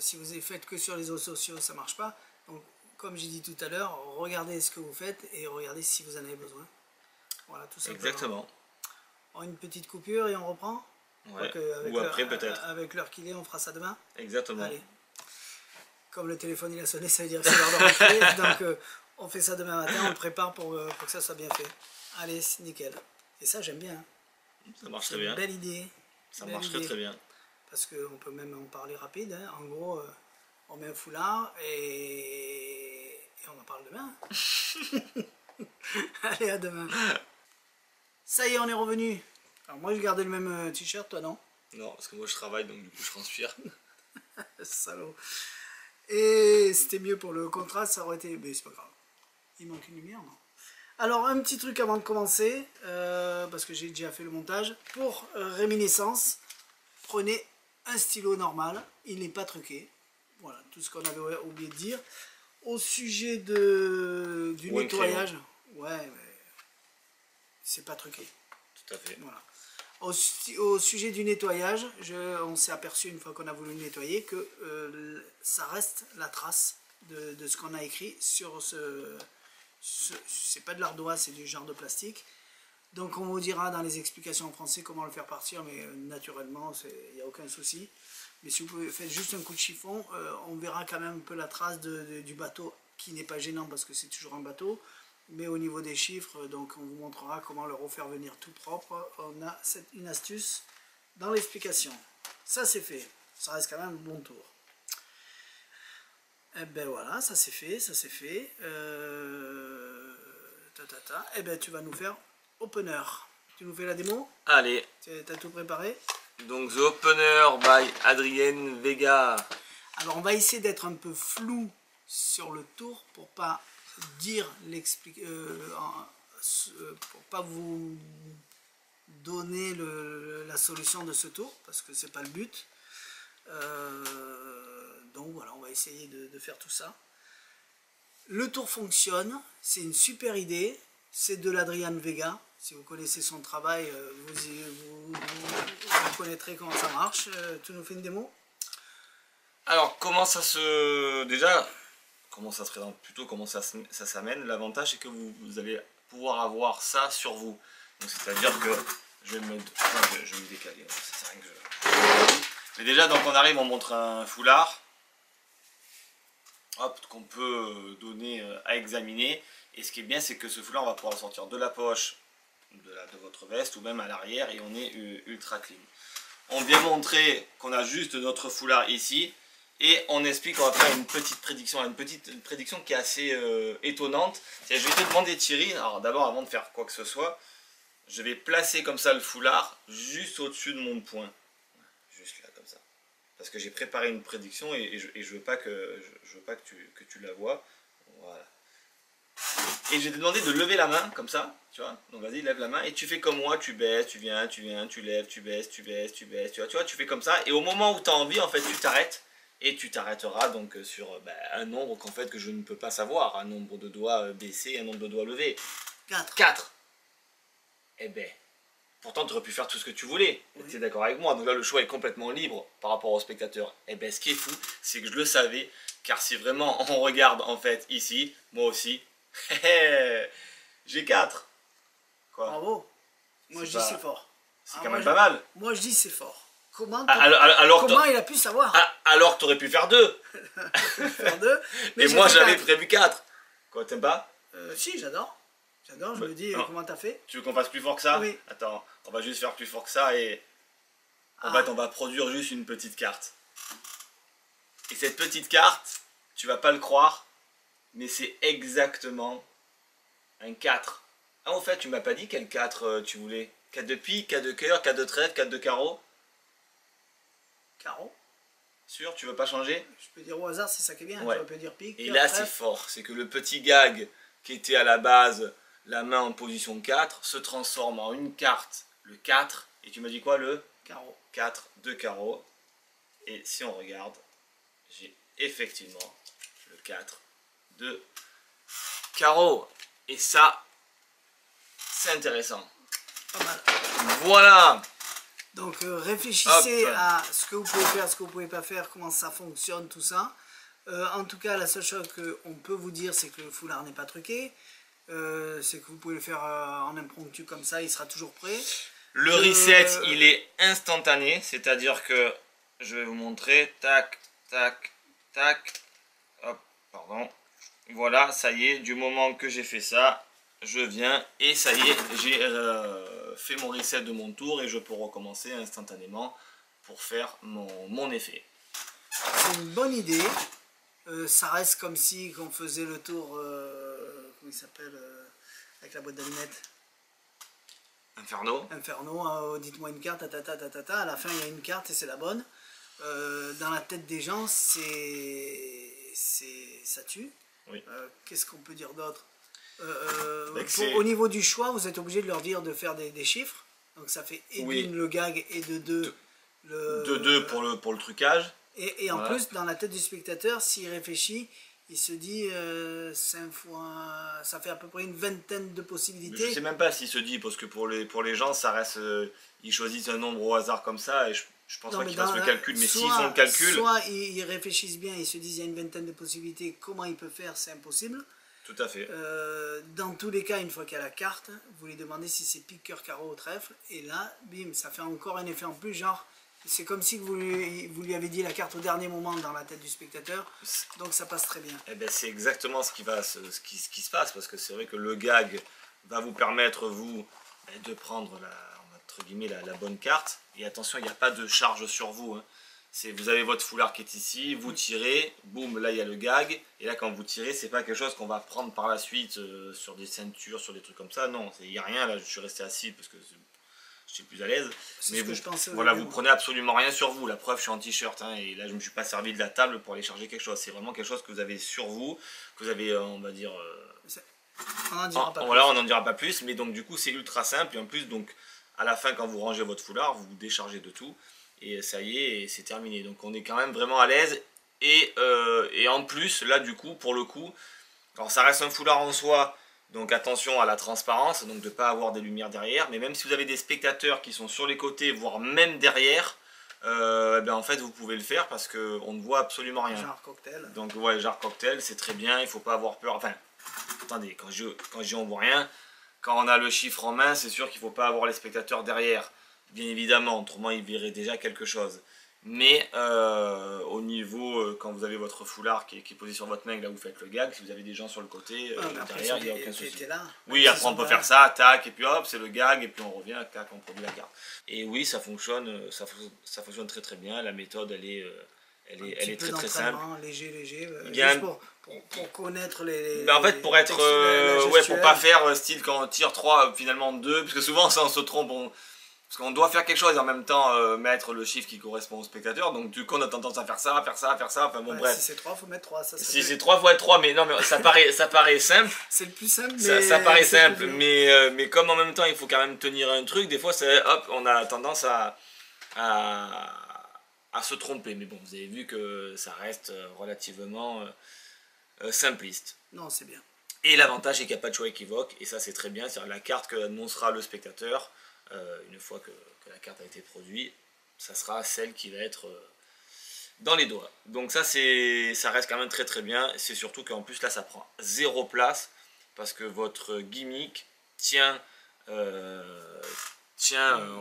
Si vous faites que sur les réseaux sociaux, ça ne marche pas. Donc, comme j'ai dit tout à l'heure, regardez ce que vous faites et regardez si vous en avez besoin. Voilà, tout simplement. Exactement. Une petite coupure et on reprend. Ouais. Ou après peut-être. Avec l'heure qu'il est, on fera ça demain. Exactement. Allez. Comme le téléphone il a sonné, ça veut dire que c'est l'heure de rentrer. Donc on fait ça demain matin, on le prépare pour que ça soit bien fait. Allez, c'est nickel. Et ça j'aime bien. Ça marche très bien. Belle idée. Ça marche très bien. Parce qu'on peut même en parler rapide. Hein. En gros, on met un foulard et on en parle demain. Allez, à demain. Ça y est, on est revenu. Alors moi, je gardais le même t-shirt, toi non? Non, parce que moi je travaille, donc du coup je transpire. Salaud. Et c'était mieux pour le contraste, ça aurait été... Mais c'est pas grave. Il manque une lumière, non? Alors, un petit truc avant de commencer, parce que j'ai déjà fait le montage. Pour réminiscence, prenez un stylo normal, il n'est pas truqué. Voilà, tout ce qu'on avait oublié de dire. Au sujet du nettoyage, ouais, mais c'est pas truqué. Tout à fait. Voilà. Au sujet du nettoyage, on s'est aperçu une fois qu'on a voulu nettoyer que ça reste la trace de ce qu'on a écrit sur c'est pas de l'ardoise, c'est du genre de plastique. Donc on vous dira dans les explications en français comment le faire partir, mais naturellement, il n'y a aucun souci. Mais si vous faites juste un coup de chiffon, on verra quand même un peu la trace du bateau, qui n'est pas gênant parce que c'est toujours un bateau. Mais au niveau des chiffres, donc on vous montrera comment le refaire venir tout propre. On a une astuce dans l'explication. Ça c'est fait. Ça reste quand même un bon tour. Et ben voilà, ça c'est fait, ça c'est fait. Et ben tu vas nous faire opener. Tu nous fais la démo? Allez. T'as tout préparé? Donc The Opener by Adrien Vega. Alors on va essayer d'être un peu flou sur le tour pour pas dire pour pas vous donner la solution de ce tour parce que c'est pas le but. Donc voilà, on va essayer de faire tout ça. Le tour fonctionne, c'est une super idée, c'est de l'Adrien Vega. Si vous connaissez son travail, vous connaîtrez comment ça marche. Tu nous fais une démo? Alors comment ça se... Déjà, comment ça se présente, plutôt comment ça s'amène. L'avantage c'est que vous allez pouvoir avoir ça sur vous. C'est-à-dire que je vais me décaler, c'est rien que je... Mais déjà, donc on arrive, on montre un foulard, hop, qu'on peut donner à examiner. Et ce qui est bien, c'est que ce foulard, on va pouvoir le sortir de la poche de votre veste ou même à l'arrière et on est ultra clean. On vient montrer qu'on a juste notre foulard ici. Et on explique qu'on va faire une petite prédiction qui est assez étonnante. Je vais te demander Thierry, alors d'abord avant de faire quoi que ce soit, je vais placer comme ça le foulard juste au-dessus de mon poing. Juste là comme ça. Parce que j'ai préparé une prédiction et je veux pas que tu la vois. Voilà. Et je vais te demander de lever la main comme ça, tu vois. Donc vas-y, lève la main et tu fais comme moi, tu baisses, tu viens, tu lèves, tu baisses, tu vois, tu fais comme ça. Et au moment où tu as envie, en fait, tu t'arrêtes. Et tu t'arrêteras donc sur un nombre qu'en fait que je ne peux pas savoir, un nombre de doigts baissés, un nombre de doigts levés. 4. Eh ben, pourtant tu aurais pu faire tout ce que tu voulais, oui. Tu es d'accord avec moi, donc là le choix est complètement libre par rapport aux spectateurs. Eh ben, ce qui est fou, c'est que je le savais, car si vraiment on regarde en fait ici, moi aussi, j'ai 4. Quoi? Bravo. Moi je dis c'est fort. C'est quand même pas mal. Moi je dis c'est fort. Comment il a pu savoir? Alors tu aurais pu faire 2. Faire 2. Et moi j'avais prévu 4. Quoi, t'aimes pas? Si, j'adore. J'adore, je me dis, comment t'as fait? Tu veux qu'on fasse plus fort que ça? Oui. Attends, on va juste faire plus fort que ça et en fait on va produire juste une petite carte. Et cette petite carte, tu vas pas le croire, mais c'est exactement un 4. Ah, en fait, tu m'as pas dit quel 4 tu voulais? 4 de pique, 4 de cœur, 4 de trèfle, 4 de carreau? Carreau. Sûr, tu veux pas changer? Je peux dire au hasard, c'est ça qui est bien. Ouais. Tu peux dire pique. Et là, c'est fort. C'est que le petit gag qui était à la base, la main en position 4, se transforme en une carte, le 4. Et tu m'as dit quoi, le carreau? 4 de carreau. Et si on regarde, j'ai effectivement le 4 de carreau. Et ça, c'est intéressant. Pas mal. Voilà. Donc réfléchissez à ce que vous pouvez faire, ce que vous ne pouvez pas faire, comment ça fonctionne, tout ça. En tout cas, la seule chose qu'on peut vous dire, c'est que le foulard n'est pas truqué. C'est que vous pouvez le faire en impromptu comme ça, il sera toujours prêt. Le reset, il est instantané, c'est-à-dire que je vais vous montrer, tac, tac, tac, hop, pardon. Voilà, ça y est, du moment que j'ai fait ça, je viens et ça y est, j'ai fait mon reset de mon tour et je peux recommencer instantanément pour faire mon effet. C'est une bonne idée. Ça reste comme si on faisait le tour, comment il s'appelle, avec la boîte d'allumettes. Inferno. Inferno, dites-moi une carte, ta. À la fin il y a une carte et c'est la bonne. Dans la tête des gens, ça tue. Oui. Qu'est-ce qu'on peut dire d'autre? Au niveau du choix, vous êtes obligé de leur dire de faire des chiffres. Donc ça fait et oui. d'une le gag et de 2 de 2 pour le trucage. Et en plus, dans la tête du spectateur, s'il réfléchit, il se dit 5 fois, ça fait à peu près une vingtaine de possibilités. Je sais même pas s'il se dit, parce que pour les gens, ça reste, ils choisissent un nombre au hasard comme ça, et je pense pas qu'ils fassent le calcul, mais s'ils font le calcul... Soit ils réfléchissent bien, ils se disent il y a une vingtaine de possibilités, comment il peut faire, c'est impossible. Tout à fait. Dans tous les cas, une fois qu'il y a la carte, vous lui demandez si c'est pique, cœur, carreau ou trèfle, et là, bim, ça fait encore un effet en plus, genre, c'est comme si vous lui avez dit la carte au dernier moment dans la tête du spectateur, donc ça passe très bien. Eh ben, c'est exactement ce qui se passe, parce que c'est vrai que le gag va vous permettre, vous, de prendre entre guillemets, la bonne carte, et attention, il n'y a pas de charge sur vous, hein. Vous avez votre foulard qui est ici, vous tirez, boum, là il y a le gag, et là quand vous tirez, c'est pas quelque chose qu'on va prendre par la suite sur des ceintures, sur des trucs comme ça, non, il n'y a rien, là je suis resté assis parce que je suis plus à l'aise, mais vous, voilà, vous prenez absolument rien sur vous, la preuve je suis en t-shirt, hein, et là je ne me suis pas servi de la table pour aller charger quelque chose, c'est vraiment quelque chose que vous avez sur vous, que vous avez, on va dire... on n'en dira pas plus. Voilà, on n'en dira pas plus, mais donc du coup c'est ultra simple, et en plus, donc, à la fin quand vous rangez votre foulard, vous vous déchargez de tout, et ça y est, et c'est terminé. Donc on est quand même vraiment à l'aise. Et en plus, là du coup, pour le coup, alors ça reste un foulard en soi, donc attention à la transparence, donc de ne pas avoir des lumières derrière. Mais même si vous avez des spectateurs qui sont sur les côtés, voire même derrière, ben en fait vous pouvez le faire parce qu'on ne voit absolument rien. Genre cocktail. Donc ouais, genre cocktail, c'est très bien, il ne faut pas avoir peur. Enfin, attendez, quand je dis on voit rien, quand on a le chiffre en main, c'est sûr qu'il ne faut pas avoir les spectateurs derrière. Bien évidemment, autrement ils verraient déjà quelque chose. Mais au niveau, quand vous avez votre foulard qui est posé sur votre main, là où vous faites le gag, si vous avez des gens sur le côté, derrière, il n'y a aucun souci. Oui, après on peut faire ça, tac, et puis hop, c'est le gag, et puis on revient, tac, on produit la carte. Et oui, ça fonctionne très très bien, la méthode elle est très très simple. Léger, juste pour connaître les... Ben en fait, pour être, ouais, pour pas faire style quand on tire 3, finalement 2, parce que souvent ça on se trompe, parce qu'on doit faire quelque chose et en même temps mettre le chiffre qui correspond au spectateur. Donc du coup on a tendance à faire ça. Enfin bon, bref. Si c'est 3, il faut mettre 3. Si c'est 3, il faut être 3. Mais non, mais ça paraît simple. C'est le plus simple. Mais ça paraît simple. Mais comme en même temps il faut quand même tenir un truc, des fois hop, on a tendance à se tromper. Mais bon, vous avez vu que ça reste relativement simpliste. Non, c'est bien. Et l'avantage c'est qu'il n'y a pas de choix équivoque. Et ça c'est très bien. C'est-à-dire la carte que annoncera le spectateur. Une fois que la carte a été produite, ça sera celle qui va être dans les doigts. Donc ça reste quand même très très bien. C'est surtout qu'en plus là ça prend 0 place parce que votre gimmick tient on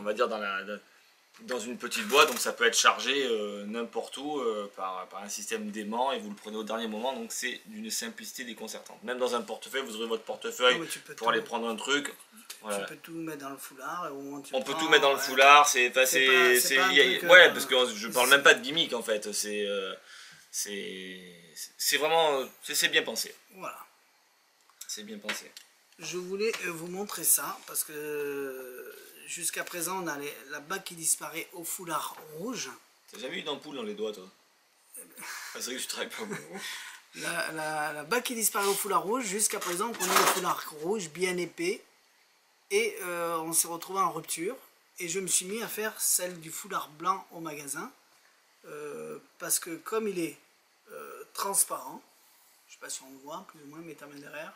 va dire dans une petite boîte, donc ça peut être chargé n'importe où par un système d'aimant et vous le prenez au dernier moment, donc c'est d'une simplicité déconcertante. Même dans un portefeuille, vous aurez votre portefeuille pour aller prendre un truc. Voilà. Tu peux tout mettre dans le foulard. On peut tout mettre dans le foulard, ouais, parce que je parle même pas de gimmick en fait, c'est vraiment, c'est bien pensé. Voilà. C'est bien pensé. Je voulais vous montrer ça parce que jusqu'à présent on a la bague qui disparaît au foulard rouge. T'as jamais eu d'ampoule dans les doigts toi? C'est vrai que tu travailles pas beaucoup. La bague qui disparaît au foulard rouge, jusqu'à présent on connaît le foulard rouge bien épais. Et on s'est retrouvé en rupture. Et je me suis mis à faire celle du foulard blanc au magasin. Parce que comme il est transparent, je ne sais pas si on le voit, plus ou moins, mets ta main derrière.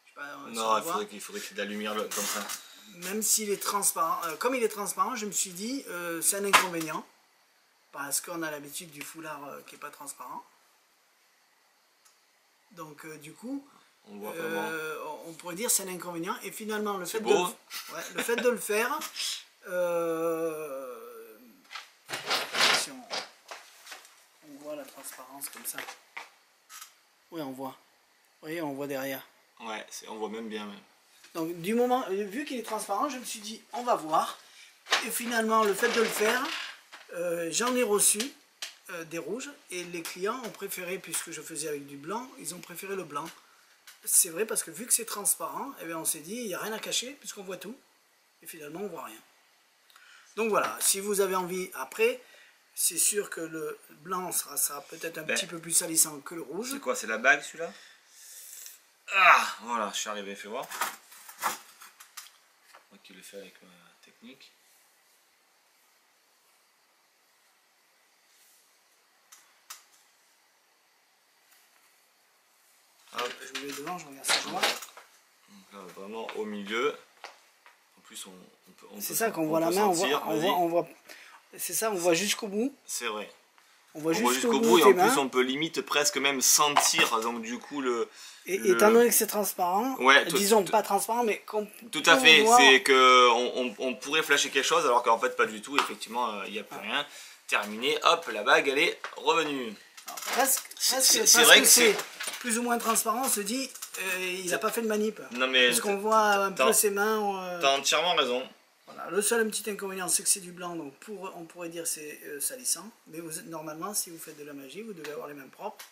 Je sais pas, non, il faudrait qu'il y ait de la lumière comme ça. Même s'il est transparent, comme il est transparent, je me suis dit, c'est un inconvénient. Parce qu'on a l'habitude du foulard qui n'est pas transparent. Donc du coup... on pourrait dire c'est un inconvénient et finalement le fait de le faire si on voit la transparence comme ça, oui on voit, vous voyez, on voit derrière, ouais, on voit même bien même. Donc du moment, vu qu'il est transparent, je me suis dit on va voir, et finalement le fait de le faire, j'en ai reçu des rouges et les clients ont préféré, puisque je faisais avec du blanc, ils ont préféré le blanc. C'est vrai parce que vu que c'est transparent, eh bien on s'est dit il n'y a rien à cacher puisqu'on voit tout. Et finalement on voit rien. Donc voilà, si vous avez envie, après, c'est sûr que le blanc sera peut-être un petit peu plus salissant que le rouge. C'est quoi, c'est la bague celui-là? Ah, voilà, je suis arrivé, fais voir. Moi qui le fais avec ma technique. devant, je regarde si je vois. Donc là, vraiment au milieu. En plus, c'est ça qu'on voit la main, on voit c'est ça, on voit jusqu'au bout. C'est vrai. On voit jusqu'au jusqu'au bout et en mains. plus on peut limite presque même sentir, donc du coup étant donné que c'est transparent, ouais, disons pas transparent, mais tout à fait, c'est que on pourrait flasher quelque chose alors qu'en fait pas du tout, effectivement il n'y a plus rien. Terminé, hop, la bague elle est revenue. C'est vrai que c'est plus ou moins transparent, on se dit il n'a pas fait de manip. Non mais parce qu'on voit un peu ses mains. T'as entièrement raison. Voilà. Le seul petit inconvénient, c'est que c'est du blanc, donc on pourrait dire c'est salissant. Mais normalement, si vous faites de la magie, vous devez avoir les mains propres.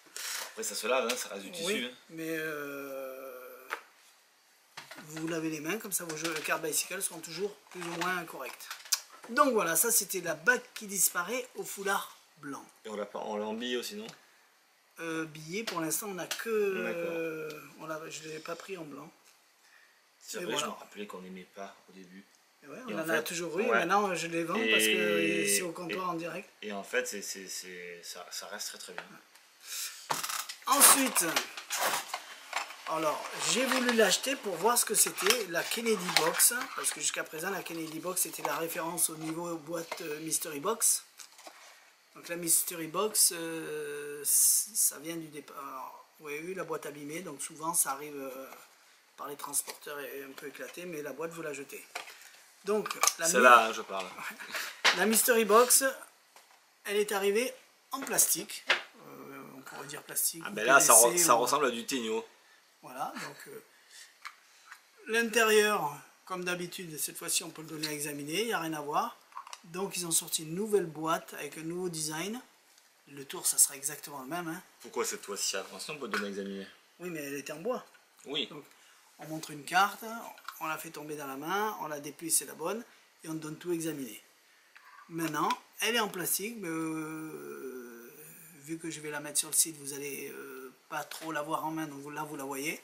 Après ça se lave, hein, ça reste du tissu. Oui, hein. Mais vous lavez les mains, comme ça vos jeux de carte bicycle seront toujours plus ou moins corrects. Donc voilà, ça c'était la bague qui disparaît au foulard blanc. Et on l'a en billet aussi, non? Billet, pour l'instant, on n'a que... je ne l'ai pas pris en blanc. C'est vrai, voilà. Je me rappelais qu'on n'aimait pas au début. Ouais, on en a toujours eu, maintenant je les vends parce que c'est au comptoir en direct. Et en fait, ça reste très très bien. Ensuite, alors j'ai voulu l'acheter pour voir ce que c'était la Kennedy Box, parce que jusqu'à présent la Kennedy Box était la référence au niveau boîte Mystery Box. Donc la Mystery Box, ça vient du départ. Vous avez vu la boîte abîmée, donc souvent ça arrive par les transporteurs et un peu éclaté, mais la boîte vous la jetez. Donc, c'est là, je parle. La Mystery Box, elle est arrivée en plastique. On pourrait dire plastique. Ah ben là, ça ressemble à du Tegno. Voilà, donc l'intérieur, comme d'habitude, cette fois-ci on peut le donner à examiner, il n'y a rien à voir. Donc ils ont sorti une nouvelle boîte avec un nouveau design. Le tour, ça sera exactement le même. Hein. Pourquoi cette fois-ci? Attention, on peut le donner à examiner. Oui, mais elle était en bois. Oui. Donc, on montre une carte, on la fait tomber dans la main, on la déplie, c'est la bonne, et on donne tout examiner. Maintenant, elle est en plastique, mais vu que je vais la mettre sur le site, vous allez pas trop la voir en main, donc là vous la voyez.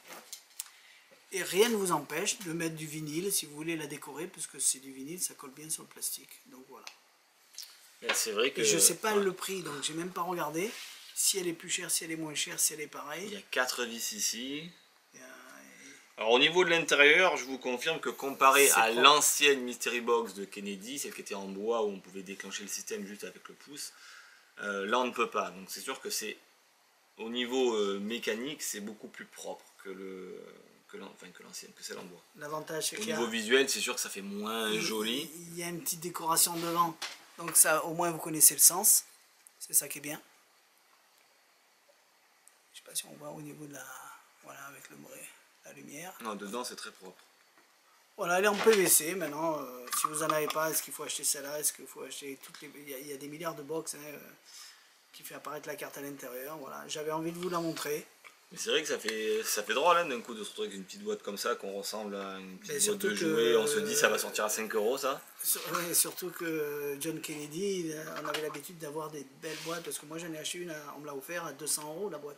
Et rien ne vous empêche de mettre du vinyle si vous voulez la décorer, puisque c'est du vinyle, ça colle bien sur le plastique. Donc voilà. C'est vrai que... Et je sais pas le prix, donc j'ai même pas regardé si elle est plus chère, si elle est moins chère, si elle est pareille. Il y a 4 vis ici. Alors au niveau de l'intérieur, je vous confirme que comparé à l'ancienne Mystery Box de Kennedy, celle qui était en bois où on pouvait déclencher le système juste avec le pouce, là on ne peut pas. Donc c'est sûr que c'est au niveau mécanique, c'est beaucoup plus propre que l'ancienne, que celle en bois. L'avantage c'est au niveau visuel, c'est sûr que ça fait moins joli. Il y a une petite décoration devant, donc ça au moins vous connaissez le sens. C'est ça qui est bien. Je sais pas si on voit au niveau de la... Voilà, avec le bruit. La lumière. Non, dedans c'est très propre. Voilà, elle est en PVC maintenant. Si vous en avez pas, est-ce qu'il faut acheter celle-là? Est-ce qu'il faut acheter toutes les... Il y a des milliards de box qui fait apparaître la carte à l'intérieur. Voilà, j'avais envie de vous la montrer. Mais c'est vrai que ça fait drôle hein, d'un coup de se retrouver avec une petite boîte comme ça qu'on ressemble à une petite boîte de jouets. On se dit ça va sortir à 5 € ça. Oui, surtout que John Kennedy, on avait l'habitude d'avoir des belles boîtes parce que moi j'en ai acheté une, on me l'a offert à 200 € la boîte.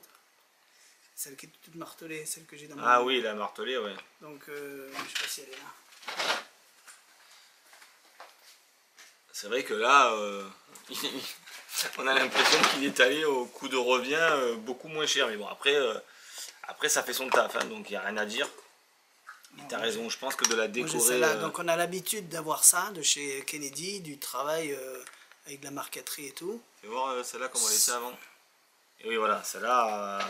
Celle qui est toute martelée, celle que j'ai dans mon... Ah oui, la martelée, ouais. Donc, je sais pas si elle est là. C'est vrai que là, on a l'impression qu'il est allé au coût de revient beaucoup moins cher. Mais bon, après ça fait son taf, hein, donc il n'y a rien à dire. Tu as raison, je pense que de la décorer... Donc on a l'habitude d'avoir ça de chez Kennedy, du travail avec de la marqueterie et tout. Fais voir celle-là comment elle était avant. Et oui, voilà, celle-là,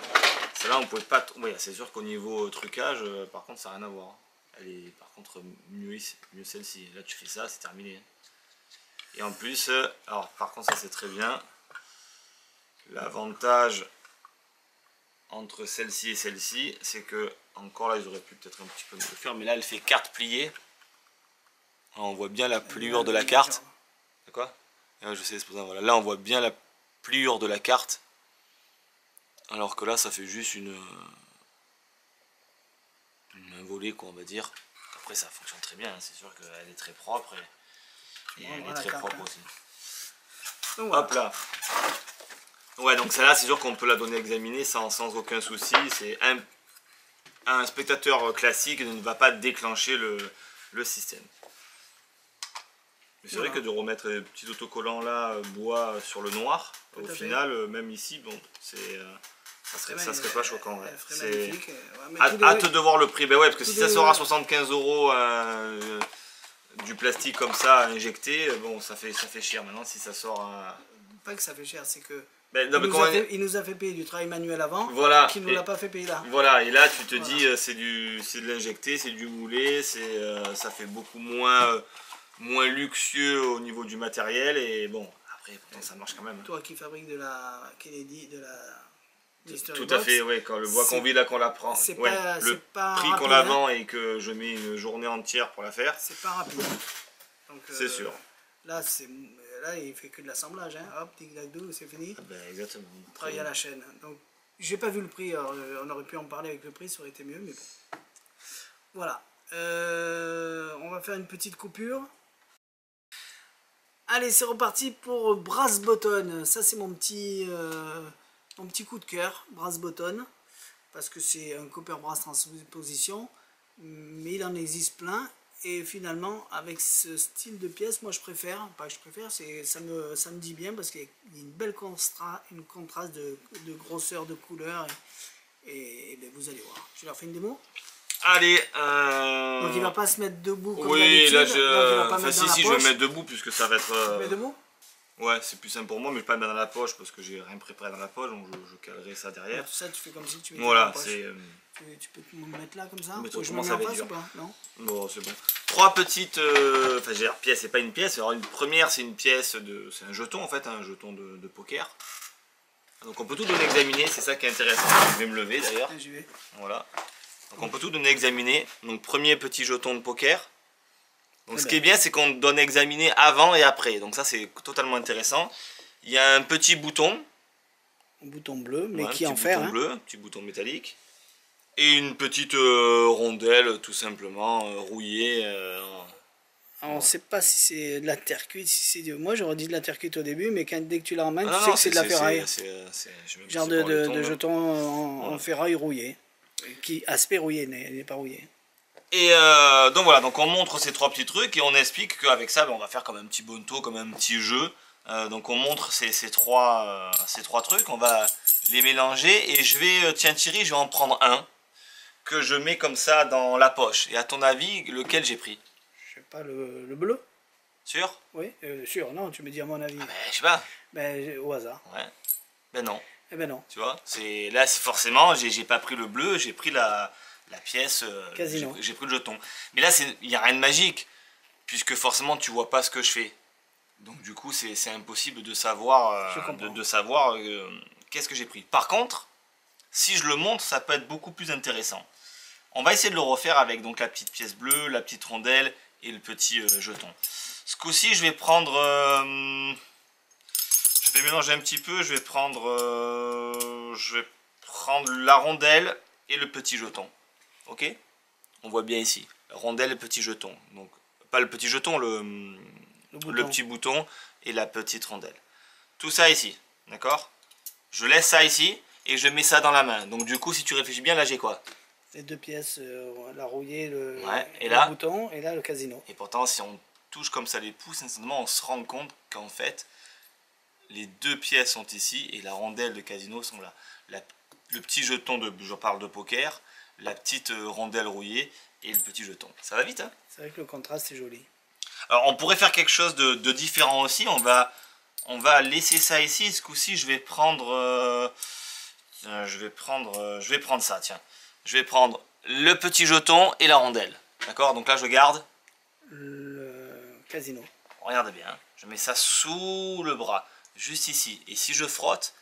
on pouvait pas... Oui, c'est sûr qu'au niveau trucage, par contre, ça n'a rien à voir. Elle est, par contre, mieux celle-ci. Là, tu fais ça, c'est terminé. Et en plus, alors, par contre, ça, c'est très bien. L'avantage entre celle-ci et celle-ci, c'est que, encore là, ils auraient pu peut-être un petit peu mieux le faire, mais là, elle fait carte pliée. Alors, on voit bien la pliure de la carte. C'est quoi? Je sais, c'est pour ça, voilà. Là, on voit bien la pliure de la carte. Alors que là, ça fait juste une main volée, quoi, on va dire. Après, ça fonctionne très bien, hein. C'est sûr qu'elle est très propre et elle est très propre aussi. Donc, hop là. Ouais, donc celle-là, c'est sûr qu'on peut la donner à examiner sans aucun souci. C'est un spectateur classique ne va pas déclencher le système. Mais c'est vrai que de remettre les petits autocollants là, bois sur le noir, au final, même ici, bon, Ça serait pas choquant. Ouais. Elle ferait magnifique. Ouais, hâte de voir le prix. Ben ouais, parce que si ça sort à 75 euros du plastique comme ça injecté, bon, ça fait cher. Maintenant, si ça sort à... Pas que ça fait cher, c'est que ben, il nous a fait payer du travail manuel avant, qui nous l'a pas fait payer là. Voilà, et là tu te dis c'est de l'injecté, c'est du moulé, ça fait beaucoup moins luxueux au niveau du matériel et bon, après pourtant ça marche quand même. Toi qui fabriques de la Kennedy, de la Mystery Tout Box, à fait, ouais, quand le bois qu'on vit là qu'on la prend, c'est le pas prix rapide, qu'on la vend et que je mets une journée entière pour la faire. C'est pas rapide. C'est sûr. Là, il fait que de l'assemblage, hein. Hop, tic-tac-dou, c'est fini. Ah ben, exactement. Travail à la chaîne. Donc, j'ai pas vu le prix, alors, on aurait pu en parler avec le prix, ça aurait été mieux, mais bon. Voilà. On va faire une petite coupure. Allez, c'est reparti pour Brass Button. Ça, c'est mon petit coup de cœur, Brass Button, parce que c'est un copper brass transposition, mais il en existe plein. Et finalement, avec ce style de pièce, moi je préfère, pas que je préfère, ça me dit bien parce qu'il y a une belle contraste de grosseur, de couleur. Et ben, vous allez voir. Je leur fais une démo. Allez. Donc il va pas se mettre debout comme oui, là je vais me mettre debout puisque ça va être. Tu mets debout? Ouais, c'est plus simple pour moi, mais je vais pas le mettre dans la poche parce que j'ai rien préparé dans la poche, donc je calerai ça derrière. Tout ça, tu fais comme si tu mettais voilà, dans la poche. Tu peux me mettre là comme ça? Mais Ou je me comment mets ça en va face dur. ou pas? Non? Bon, c'est bon. 3 petites. Enfin, j'ai l'air pièce, c'est pas une pièce. Alors, une première, c'est une pièce de. C'est un jeton en fait, un jeton de poker. Donc, on peut tout donner à examiner, c'est ça qui est intéressant. Je vais me lever d'ailleurs. J'y vais. Voilà. Donc, on peut tout donner à examiner. Donc, premier petit jeton de poker. Donc, ce qui est bien, c'est qu'on donne à examiner avant et après. Donc, ça, c'est totalement intéressant. Il y a un petit bouton. Un bouton bleu, mais ouais, qui est en fer. Un bleu, un petit bouton métallique. Et une petite rondelle, tout simplement, rouillée. On ne sait pas si c'est de la terre cuite. Moi, j'aurais dit de la terre cuite au début, mais dès que tu la ramènes, tu sais que c'est de la ferraille. Genre de jeton en ferraille rouillé. Qui aspect rouillé, n'est pas rouillé. Et donc voilà, donc on montre ces 3 petits trucs et on explique qu'avec ça, ben, on va faire comme un petit bonto, comme un petit jeu. Donc on montre ces trois trucs, on va les mélanger et je vais, tiens Thierry, je vais en prendre un que je mets comme ça dans la poche. Et à ton avis, lequel j'ai pris? Je sais pas, le bleu? Sûr? Oui, sûr, non, tu me dis à mon avis. Ah ben, je sais pas. Ben, au hasard. Ouais. Ben non. Eh ben non. Tu vois, là c'est forcément, j'ai pas pris le bleu, j'ai pris la pièce, j'ai pris le jeton. Mais là, il n'y a rien de magique, puisque forcément tu vois pas ce que je fais. Donc du coup, c'est impossible de savoir, qu'est-ce que j'ai pris. Par contre, si je le montre, ça peut être beaucoup plus intéressant. On va essayer de le refaire avec donc la petite pièce bleue, la petite rondelle et le petit jeton. Ce coup-ci, je vais prendre... je vais mélanger un petit peu, je vais prendre la rondelle et le petit jeton. Ok? On voit bien ici. Rondelle et petit jeton. Donc, pas le petit jeton, le petit bouton et la petite rondelle. Tout ça ici. D'accord? Je laisse ça ici et je mets ça dans la main. Donc du coup, si tu réfléchis bien, là j'ai quoi? Les 2 pièces, la rouillée, le bouton et là le casino. Et pourtant, si on touche comme ça les pouces, instantanément, on se rend compte qu'en fait, les 2 pièces sont ici et la rondelle de casino sont là. Le petit jeton je parle de poker, la petite rondelle rouillée et le petit jeton. Ça va vite, hein? C'est vrai que le contraste est joli. Alors on pourrait faire quelque chose de différent aussi. On va laisser ça ici. Ce coup-ci, je vais prendre ça. Tiens, je vais prendre le petit jeton et la rondelle. D'accord? Donc là, je garde le casino. Regardez bien. Hein. Je mets ça sous le bras, juste ici. Et si je frotte,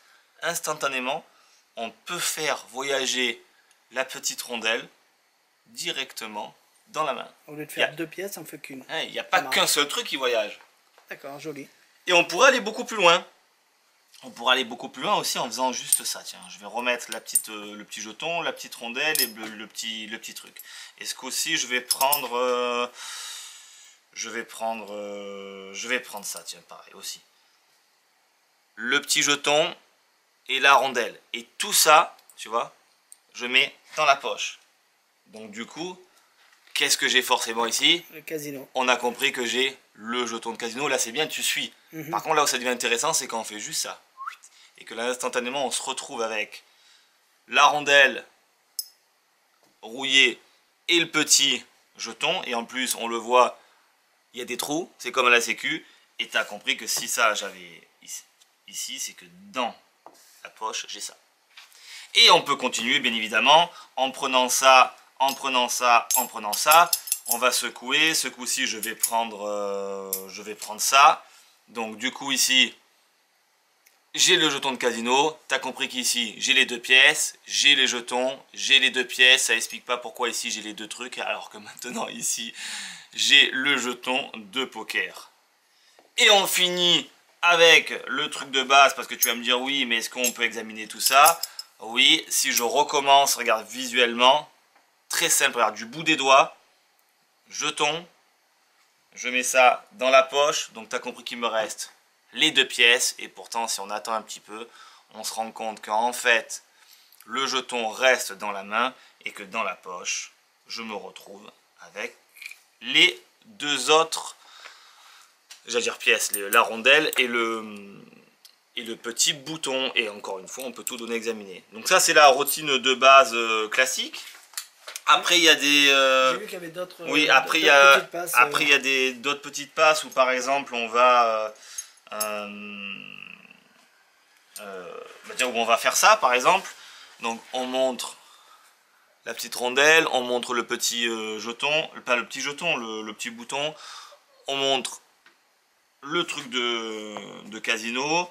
instantanément, on peut faire voyager la petite rondelle directement dans la main. Au lieu de faire 2 pièces, on fait qu'une. Il n'y a pas qu'un seul truc qui voyage. D'accord, joli. Et on pourrait aller beaucoup plus loin. On pourrait aller beaucoup plus loin aussi en faisant juste ça. Tiens, je vais remettre le petit jeton, la petite rondelle et le petit truc. Et ce coup-ci, je vais prendre ça, tiens, pareil aussi. Le petit jeton et la rondelle. Et tout ça, tu vois, je mets dans la poche. Donc du coup, qu'est-ce que j'ai forcément ici? Le casino. On a compris que j'ai le jeton de casino. Là, c'est bien, tu suis. Par contre, là où ça devient intéressant, c'est quand on fait juste ça. Et que là, instantanément, on se retrouve avec la rondelle rouillée et le petit jeton. Et en plus, on le voit, il y a des trous, c'est comme à la sécu. Et tu as compris que si ça, j'avais ici, c'est que dans la poche, j'ai ça. Et on peut continuer, bien évidemment, en prenant ça, en prenant ça, en prenant ça. On va secouer. Ce coup-ci, je vais prendre ça. Donc, du coup, ici, j'ai le jeton de casino. Tu as compris qu'ici, j'ai les deux pièces. J'ai les jetons. J'ai les deux pièces. Ça explique pas pourquoi ici, j'ai les deux trucs. Alors que maintenant, ici, j'ai le jeton de poker. Et on finit avec le truc de base. Parce que tu vas me dire, oui, mais est-ce qu'on peut examiner tout ça? Oui, si je recommence, regarde visuellement. Très simple, regarde, du bout des doigts. Jeton. Je mets ça dans la poche. Donc, tu as compris qu'il me reste les deux pièces. Et pourtant, si on attend un petit peu, on se rend compte qu'en fait, le jeton reste dans la main et que dans la poche, je me retrouve avec les deux autres, j'allais dire pièces, la rondelle et le petit bouton. Et encore une fois, on peut tout donner examiner. Donc ça, c'est la routine de base classique. Après, il y a des... J'ai vu qu'il y avait d'autres oui, après, il y a d'autres petites passes où, par exemple, on va... où on va faire ça, par exemple. Donc, on montre la petite rondelle, on montre le petit jeton, pas le petit jeton, le petit bouton. On montre le truc de casino.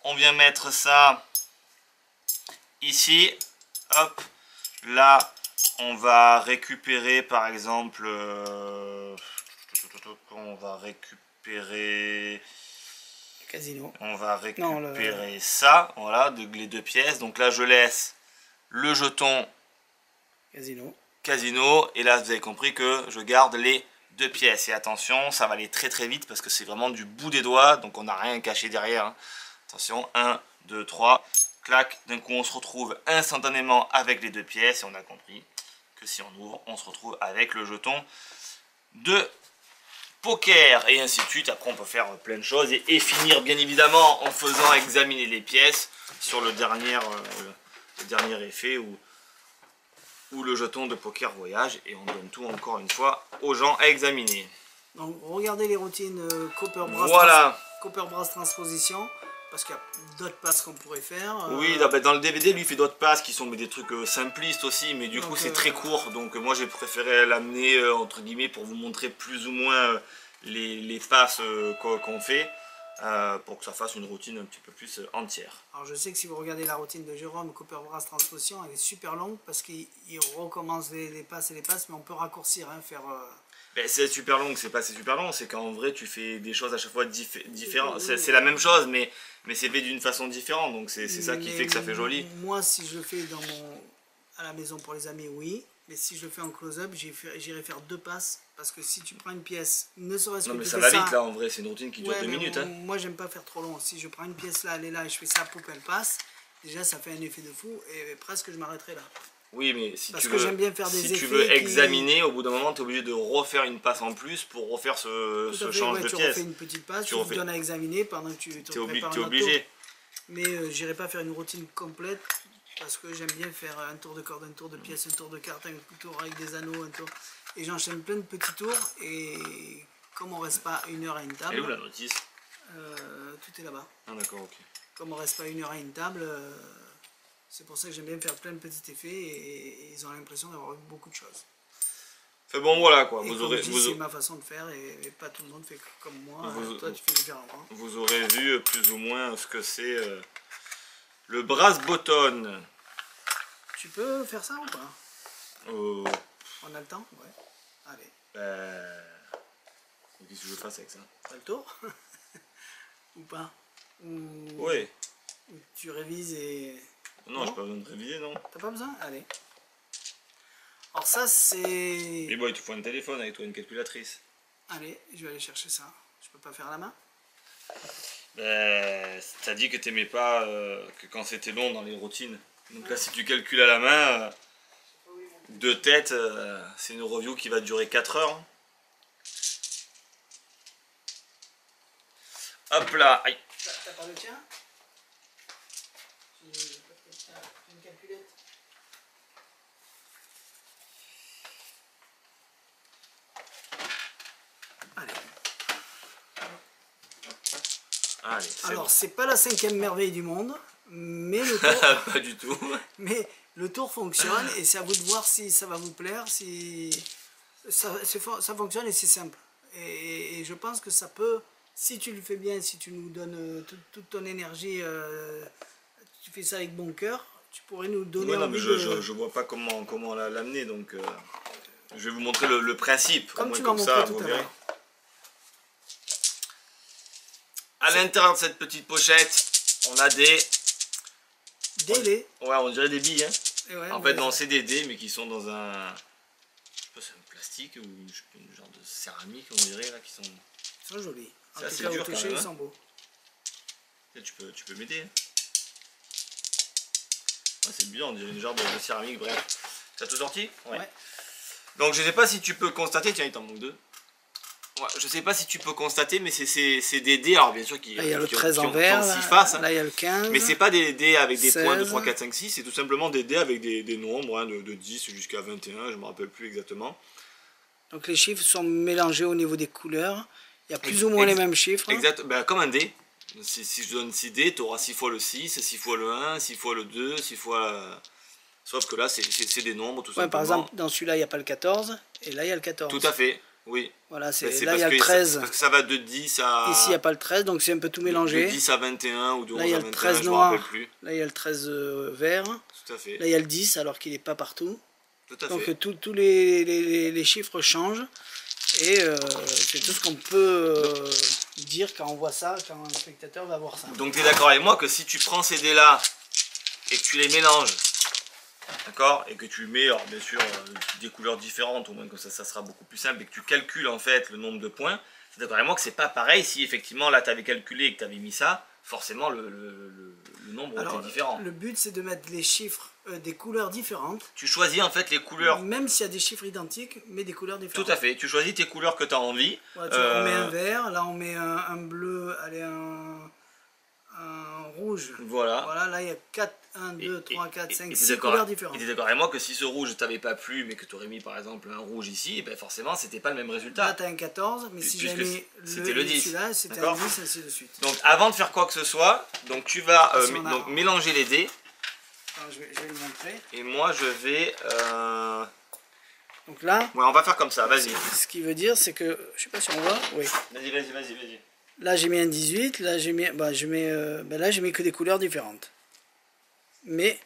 On vient mettre ça ici. Hop, là, on va récupérer, par exemple... on va récupérer... Casino. On va récupérer ça, voilà, les deux pièces. Donc là, je laisse le jeton casino. Et là, vous avez compris que je garde les deux pièces. Et attention, ça va aller très très vite parce que c'est vraiment du bout des doigts. Donc on n'a rien caché derrière. Hein. Attention, 1, 2, 3. Clac, d'un coup, on se retrouve instantanément avec les deux pièces. Et on a compris que si on ouvre, on se retrouve avec le jeton de poker et ainsi de suite. Après on peut faire plein de choses et finir bien évidemment en faisant examiner les pièces sur le dernier effet où le jeton de poker voyage. Et on donne tout encore une fois aux gens à examiner. Donc regardez les routines Copper Brass, voilà. Copper Brass Transposition, parce qu'il y a d'autres passes qu'on pourrait faire. Oui, dans le DVD, lui, il fait d'autres passes qui sont des trucs simplistes aussi, mais du coup, c'est très court. Donc, moi, j'ai préféré l'amener, entre guillemets, pour vous montrer plus ou moins les passes qu'on fait, pour que ça fasse une routine un petit peu plus entière. Alors, je sais que si vous regardez la routine de Jérôme, Copper Brass Transposition, elle est super longue, parce qu'il recommence les passes et les passes, mais on peut raccourcir, hein, faire... Ben, c'est super long, c'est pas super long, c'est qu'en vrai tu fais des choses à chaque fois différentes. C'est la même chose, mais c'est fait d'une façon différente, donc c'est ça qui fait que ça fait joli. Moi, si je le fais à la maison pour les amis, oui, mais si je le fais en close-up, j'irai faire deux passes, parce que si tu prends une pièce, ne serait-ce que... Non mais ça va vite là, en vrai, c'est une routine qui dure 2 minutes. Hein. Moi, j'aime pas faire trop long. Si je prends une pièce là, elle est là, et je fais ça pour qu'elle passe, déjà ça fait un effet de fou, et presque je m'arrêterai là. Oui, mais si parce tu que veux, j'aime bien faire des si tu veux examiner, au bout d'un moment, tu es obligé de refaire une passe en plus pour refaire ce change de pièce. Tu refais une petite passe, tu te donnes à examiner pendant que tu te prépares un autre tour. Mais j'irai pas faire une routine complète parce que j'aime bien faire un tour de corde, un tour de pièce, un tour de carte, un tour avec des anneaux, un tour. Et j'enchaîne plein de petits tours. Et comme on reste pas une heure à une table. Et où la notice? Tout est là-bas. Ah d'accord, ok. Comme on reste pas une heure à une table. C'est pour ça que j'aime bien faire plein de petits effets et ils ont l'impression d'avoir eu beaucoup de choses. Fait bon voilà quoi. C'est ma façon de faire et pas tout le monde fait comme moi. Toi tu fais différemment. Vous aurez vu plus ou moins ce que c'est le brass button. Tu peux faire ça ou pas? On a le temps? Ouais. Allez. Qu'est-ce que je fasse avec ça? T'as le tour? Ou pas? Oui. Ou tu révises et... Non, j'ai pas besoin de réviser, non. T'as pas besoin? Allez. Alors ça, c'est... Mais bon, il te faut un téléphone avec toi, une calculatrice. Allez, je vais aller chercher ça. Je peux pas faire à la main? T'as dit que t'aimais pas que quand c'était long dans les routines. Donc là, si tu calcules à la main, de tête, c'est une review qui va durer 4 heures. Hop là, aïe. T'as pas le tien? J'ai une calculette. Allez. Allez, Alors, bon. c'est pas la 5e merveille du monde, mais le tour, Pas du tout. mais le tour fonctionne et c'est à vous de voir si ça va vous plaire, si ça fonctionne et c'est simple. Et je pense que ça peut, si tu le fais bien, si tu nous donnes toute ton énergie, tu fais ça avec bon cœur, tu pourrais nous donner Ouais, non, mais envie de... je vois pas comment l'amener, donc je vais vous montrer le principe. Comme au moins tu m'as montré ça, tout vous à verrez. l'heure. À l'intérieur de cette petite pochette, on a des... Des laits. Ouais, on dirait des billes, hein. Et ouais, En fait, non, c'est des dés, mais qui sont dans un... Je sais pas, c'est un plastique ou une genre de céramique, on dirait, là, qui sont... Ils sont jolis. En C'est tout assez cas, dur au quand toucher, même, ils hein. sont beaux. Tu peux m'aider, hein. Ouais, c'est bien, on dirait une genre de céramique, bref. T'as tout sorti? Ouais. Donc, je sais pas si tu peux constater... Tiens, il t'en manque deux. Ouais, je sais pas si tu peux constater, mais c'est des dés, alors bien sûr, qui Là, il y a le qui ont- 13 qui en ont vert, 6 faces, hein. là, il y a le 15. Mais c'est pas des dés avec des points de 16. 3, 4, 5, 6, c'est tout simplement des dés avec des nombres, hein, de 10 jusqu'à 21, je me rappelle plus exactement. Donc les chiffres sont mélangés au niveau des couleurs. Il y a plus ou moins les mêmes chiffres. Exact, ben, comme un dé. Si je donne 6 dés, tu auras 6 fois le 6, 6 fois le 1, 6 fois le 2, 6 fois... Sauf que là, c'est des nombres, tout Ouais, simplement. par exemple, dans celui-là, il n'y a pas le 14, et là, il y a le 14. Tout à fait, oui. Voilà, Ben, c'est c'est là, il y a parce le que 13. parce que ça va de 10 à... Ici, il n'y a pas le 13, donc c'est un peu tout de mélangé. 10 à 21 ou de 11 Là, il y a à le 21, 13 je me rappelle noir. plus. Là, il y a le 13 vert. Tout à fait. Là, il y a le 10, alors qu'il n'est pas partout. Tout à Donc fait. tous les chiffres changent. Et c'est tout ce qu'on peut dire quand on voit ça, quand un spectateur va voir ça. Donc tu es d'accord avec moi que si tu prends ces dés là et que tu les mélanges, d'accord, et que tu mets, alors bien sûr, des couleurs différentes, au moins comme ça sera beaucoup plus simple, et que tu calcules en fait le nombre de points, tu es d'accord avec moi que c'est pas pareil si effectivement là tu avais calculé et que tu avais mis ça, forcément le nombre Alors, était différent. le but c'est de mettre les chiffres, des couleurs différentes. Tu choisis en fait les couleurs. Même s'il y a des chiffres identiques, mais des couleurs différentes. Tout à fait, tu choisis tes couleurs que tu as envie. Ouais, tu vois, on met un vert, là on met un bleu, allez, un rouge. Voilà. Voilà, là il y a 4, 1, 2, 3, 4, 5, 6 d'accord, couleurs différentes. Et tu es d'accord avec moi que si ce rouge t'avait pas plu, mais que tu aurais mis par exemple un rouge ici, ben forcément c'était pas le même résultat. Là tu as un 14, mais si Puisque j'avais c'était le 10. celui-là, c'était un D'accord. 10, ainsi de suite. Donc avant de faire quoi que ce soit, donc tu vas Si on a- donc mélanger les dés. Alors, je vais le montrer. Et moi je vais... Donc là, Ouais, on va faire comme ça, vas-y. ce qui veut dire c'est que, je sais pas si on voit, oui. Vas-y. Là j'ai mis un 18, là j'ai mis, là j'ai mis que des couleurs différentes. Mais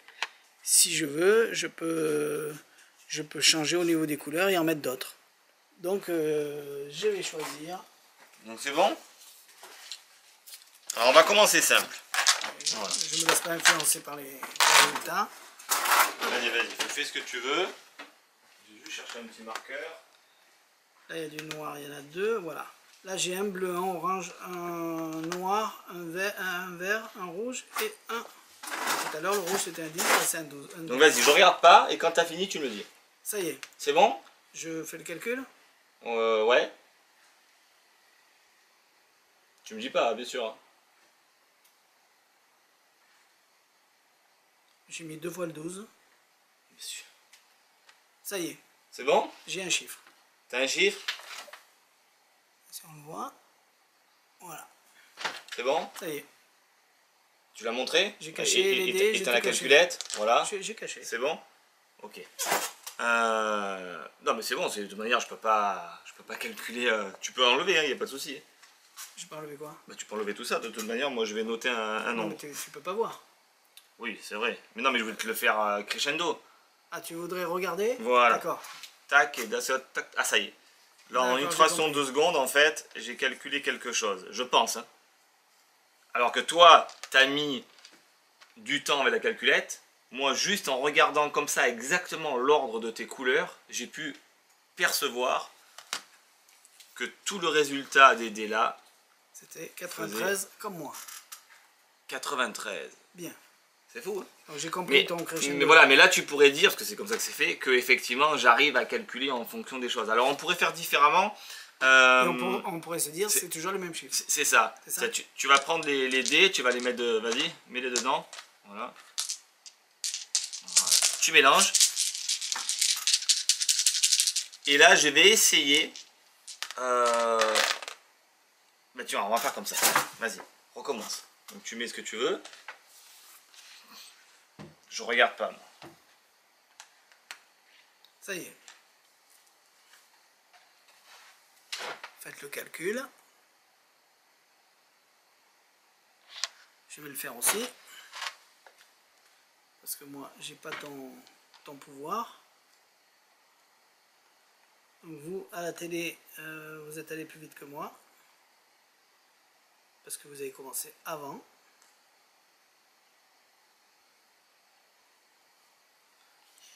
si je veux, je peux changer au niveau des couleurs et en mettre d'autres. Donc je vais choisir. Donc c'est bon. Alors on va commencer simple. Voilà. Je me laisse pas influencer par les résultats. Vas-y, fais ce que tu veux. Je vais juste chercher un petit marqueur. Là il y a du noir, il y en a deux, voilà. Là j'ai un bleu, un orange, un noir, un vert, un rouge et un... Tout à l'heure le rouge c'était un 10, là c'est un 12. Donc vas-y, je regarde pas et quand t'as fini tu me le dis. Ça y est, C'est bon? je fais le calcul. Ouais. Tu me dis pas, bien sûr. J'ai mis 2 fois le 12. Bien sûr. Ça y est, C'est bon? j'ai un chiffre. T'as un chiffre? Si on le voit, voilà, C'est bon? ça y est, Tu l'as montré? J'ai caché les dés, Et j'ai t'as tout la caché. calculette? Voilà. j'ai caché. C'est bon? Ok. Non mais c'est bon, de toute manière je peux pas calculer. Tu peux enlever, il n'y a pas de souci. Je peux enlever quoi? Bah, tu peux enlever tout ça, de toute manière moi je vais noter un Non, nombre. mais tu peux pas voir. Oui, c'est vrai. Mais non mais je voulais te le faire crescendo. Ah, tu voudrais regarder? Voilà. D'accord. Tac, et tac. Ah ça y est. Là en D'accord, une j'ai fraction de compris. 2 secondes en fait, j'ai calculé quelque chose. Je pense. Hein. Alors que toi, t'as mis du temps avec la calculette. Moi, juste en regardant comme ça exactement l'ordre de tes couleurs, j'ai pu percevoir que tout le résultat des dés là, C'était 93 comme moi. 93. Bien. C'est fou, hein? Donc j'ai compris Mais, ton crescendo. mais voilà, mais là tu pourrais dire, parce que c'est comme ça que c'est fait, que effectivement j'arrive à calculer en fonction des choses. Alors on pourrait faire différemment. Et on pourrait se dire c'est toujours le même chiffre. C'est ça. C'est ça. Tu vas prendre les dés, tu vas les mettre vas-y, mets-les dedans. Voilà. Tu mélanges. Et là, je vais essayer Bah tu vois, on va faire comme ça. Vas-y, recommence. Donc tu mets ce que tu veux. Je regarde pas moi. Ça y est. Faites le calcul. Je vais le faire aussi. Parce que moi, j'ai pas ton pouvoir. Donc vous, à la télé, vous êtes allé plus vite que moi. Parce que vous avez commencé avant. De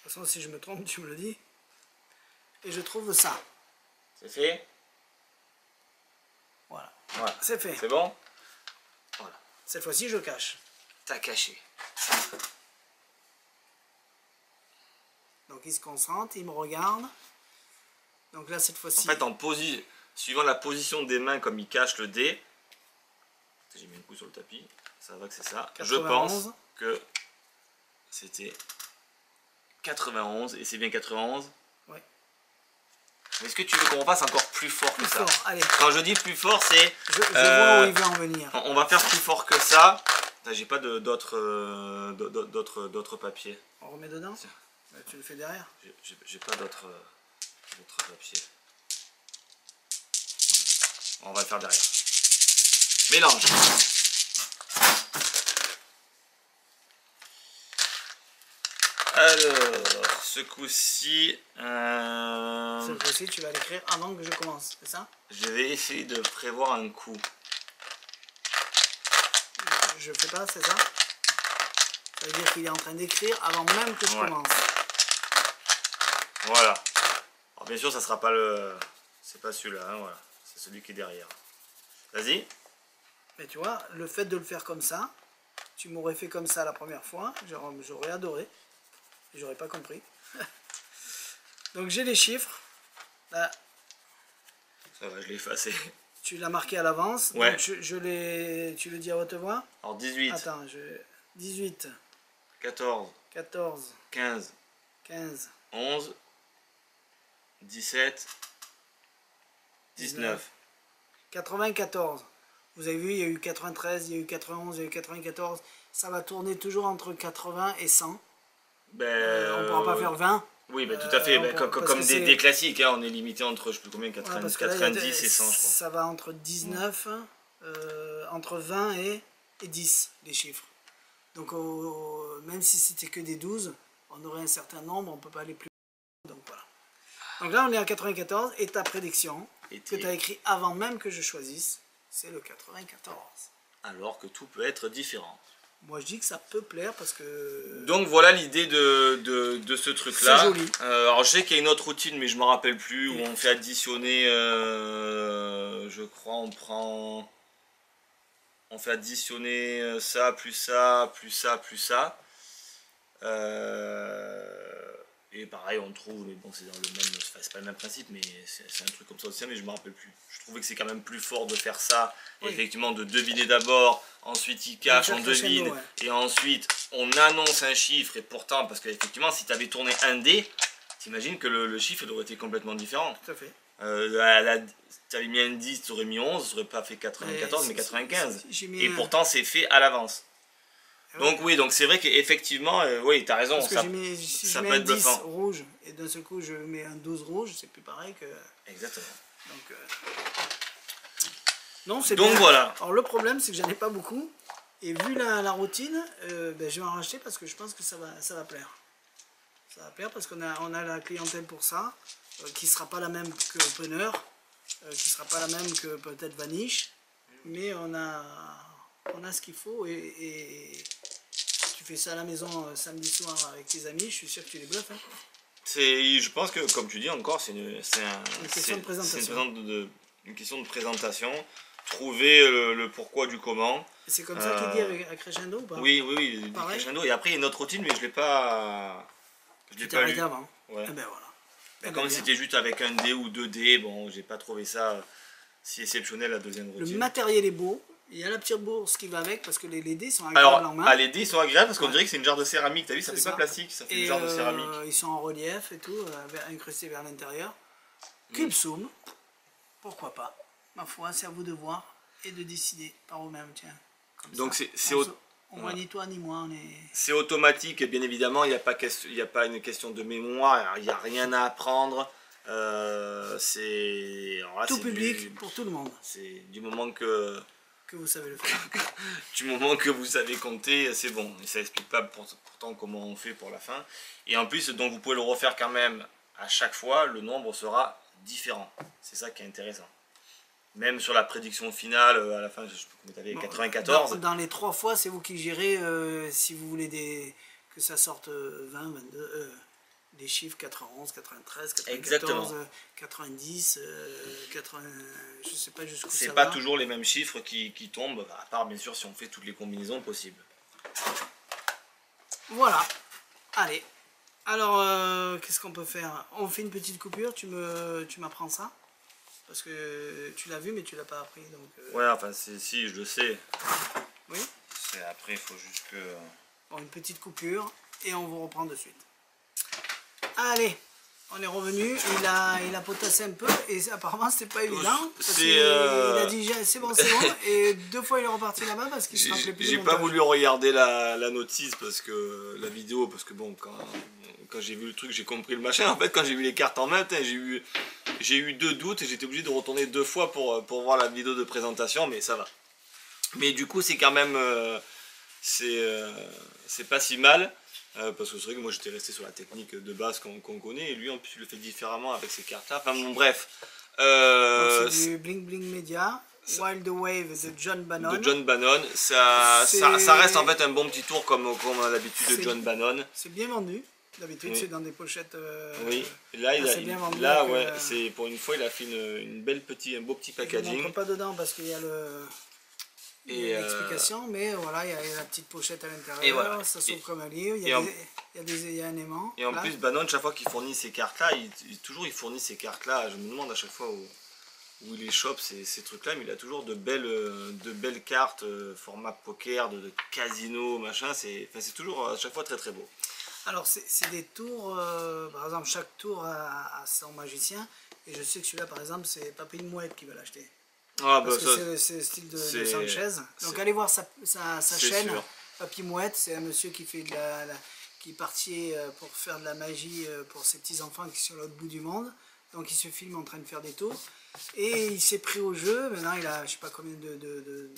toute façon, si je me trompe, tu me le dis. Et je trouve ça. C'est fait? Voilà. Voilà. C'est fait. C'est bon? Voilà. Cette fois-ci, je cache. T'as caché. Donc il se concentre, il me regarde. Donc là, cette fois-ci... En fait, suivant la position des mains comme il cache le dé, j'ai mis un coup sur le tapis, ça va que c'est ça. 91. Je pense que c'était 91, et c'est bien 91. Oui. Mais est-ce que tu veux qu'on fasse encore plus fort que ça? Allez. Quand je dis plus fort, c'est... Je vois où il veut en venir. On va faire plus fort que ça. J'ai pas d'autres papiers. On remet dedans? Bah, tu le fais derrière. J'ai pas d'autres papiers. On va le faire derrière. Mélange. Alors, ce coup-ci... Cette fois-ci, tu vas l'écrire avant que je commence, c'est ça? Je vais essayer de prévoir un coup. Je fais pas, c'est ça? Ça veut dire qu'il est en train d'écrire avant même que je commence. Voilà. Alors bien sûr, ça sera pas le... C'est pas celui-là, hein, voilà. C'est celui qui est derrière. Vas-y. Mais tu vois, le fait de le faire comme ça, tu m'aurais fait comme ça la première fois, j'aurais adoré. J'aurais pas compris. Donc j'ai les chiffres. Là, Ça va, je l'ai effacé. tu l'as marqué à l'avance. Ouais. Donc tu le dis à haute voix. Alors 18. Attends, 18, 14. 14, 15. 15, 11. 17. 19. 94. Vous avez vu, il y a eu 93, il y a eu 91, il y a eu 94. Ça va tourner toujours entre 80 et 100. Ben, on ne pourra pas faire 20. Oui, ben, tout à fait. Comme des classiques, hein, on est limité entre, je sais plus combien, 90 et 100, je crois. Ça va entre 19, entre 20 et 10, les chiffres. Donc, même si c'était que des 12, on aurait un certain nombre, on ne peut pas aller plus loin. Donc, voilà. Donc là, on est à 94, et ta prédiction, que tu as écrit avant même que je choisisse, c'est le 94. Alors que tout peut être différent. Moi, je dis que ça peut plaire parce que... Donc voilà l'idée de ce truc-là. C'est joli. Alors je sais qu'il y a une autre routine, mais je ne me rappelle plus, où on fait additionner, je crois, on fait additionner ça, plus ça, plus ça, plus ça. Et pareil, on trouve, mais bon, c'est dans le même, enfin, c'est pas le même principe, mais c'est un truc comme ça aussi, mais je me rappelle plus. Je trouvais que c'est quand même plus fort de faire ça, oui. Effectivement, de deviner d'abord, ensuite il cache, on devine, ouais. Et ensuite on annonce un chiffre, et pourtant, parce qu'effectivement, si tu avais tourné un dé, t'imagines que le chiffre il aurait été complètement différent. Tout à fait. Tu avais mis un 10, tu aurais mis 11, ça aurait pas fait 94, mais 95. Et pourtant, c'est fait à l'avance. Donc oui, donc c'est vrai qu'effectivement, oui, tu as raison. Parce que si je mets un 10 rouge et d'un seul coup je mets un 12 rouge, c'est plus pareil que... Exactement. Donc, non, c'est bien. Donc voilà. Alors le problème, c'est que j'en ai pas beaucoup. Et vu la routine, ben, je vais en racheter parce que je pense que ça va plaire. Ça va plaire parce qu'on a la clientèle pour ça, qui ne sera pas la même que Opener, qui ne sera pas la même que peut-être Vanish. Mais on a ce qu'il faut et tu fais ça à la maison samedi soir avec tes amis, je suis sûr que tu les bluffes. Hein. Je pense que, comme tu dis encore, c'est une question de présentation. Une question de présentation. Trouver le pourquoi du comment. C'est comme ça qu'il dit avec Crescendo ou pas? Oui, Crescendo. Et après, il y a une autre routine, mais je ne l'ai pas. Tu t'es arrêté avant. Ouais. Et ben voilà. Ben comme c'était juste avec un dé ou deux dés, bon, j'ai pas trouvé ça si exceptionnel la deuxième routine. Le matériel est beau. Il y a la petite bourse qui va avec parce que les dés sont agréables en main. Alors, les dés sont agréables parce qu'on dirait que c'est une jarre de céramique. T'as vu, ça fait pas plastique, ça fait une jarre de céramique. Ils sont en relief et tout, incrustés vers l'intérieur. Cube Zoom, pourquoi pas? Ma foi, c'est à vous de voir. et de décider par vous-même, tiens. Comme Donc ça. On voit ni toi ni moi, c'est automatique, bien évidemment, il n'y a pas une question de mémoire, il n'y a rien à apprendre. C'est tout public pour tout le monde. C'est du moment que vous savez le faire. Du moment que vous savez compter, c'est bon. Et ça explique pas pourtant comment on fait pour la fin. Et en plus, donc vous pouvez le refaire quand même à chaque fois, le nombre sera différent. C'est ça qui est intéressant. Même sur la prédiction finale, à la fin, je sais pas combien t'avais, 94. Dans les 3 fois, c'est vous qui gérez si vous voulez que ça sorte 20, 22, des chiffres 91, 93, 94, exactement. 90, 80, je sais pas jusqu'où ça va. C'est pas toujours les mêmes chiffres qui tombent, à part bien sûr si on fait toutes les combinaisons possibles. Voilà, allez. Alors, qu'est-ce qu'on peut faire? On fait une petite coupure, tu m'apprends ça? Parce que tu l'as vu, mais tu l'as pas appris. Donc, ouais, enfin, si, je le sais. Oui. Après, il faut juste que... Bon, une petite coupure, et on vous reprend de suite. Allez, on est revenu. Il a potassé un peu, et apparemment, c'était pas évident. Il a dit, c'est bon, et 2 fois, il est reparti là-bas parce qu'il se rappelait plus. J'ai pas voulu regarder la notice, parce que la vidéo, parce que bon, quand j'ai vu le truc, j'ai compris le machin. En fait, quand j'ai vu les cartes en main, j'ai eu 2 doutes et j'étais obligé de retourner 2 fois pour voir la vidéo de présentation, mais ça va. Mais du coup, c'est quand même... c'est pas si mal, parce que c'est vrai que moi j'étais resté sur la technique de base qu'on connaît, et lui en plus il le fait différemment avec ces cartes là. Enfin bon, bref. C'est du Bling Bling Media, Wild Wave de John Bannon. Ça reste en fait un bon petit tour comme on a l'habitude de John Bannon. C'est bien vendu. D'habitude, c'est dans des pochettes. Oui, là, c'est pour une fois, il a fait un beau petit packaging. Je ne montre pas dedans parce qu'il y a l'explication, mais voilà, il y a la petite pochette à l'intérieur. Voilà. Ça s'ouvre comme un livre. Il y a un aimant. Et en plus, Bannon, chaque fois qu'il fournit ces cartes-là, il fournit ces cartes-là. Je me demande à chaque fois où il les chope ces trucs-là, mais il a toujours de belles cartes, format poker, de casino, machin. C'est toujours à chaque fois très très beau. Alors c'est des tours, par exemple chaque tour a son magicien, et je sais que celui-là par exemple c'est Papy Mouette qui va l'acheter. Ah, parce que c'est le style de Sanchez. Donc allez voir sa chaîne, sûr. Papy Mouette, c'est un monsieur qui fait qui est parti pour faire de la magie pour ses petits-enfants qui sont à l'autre bout du monde. Donc il se filme en train de faire des tours, et il s'est pris au jeu. Maintenant il a je sais pas combien de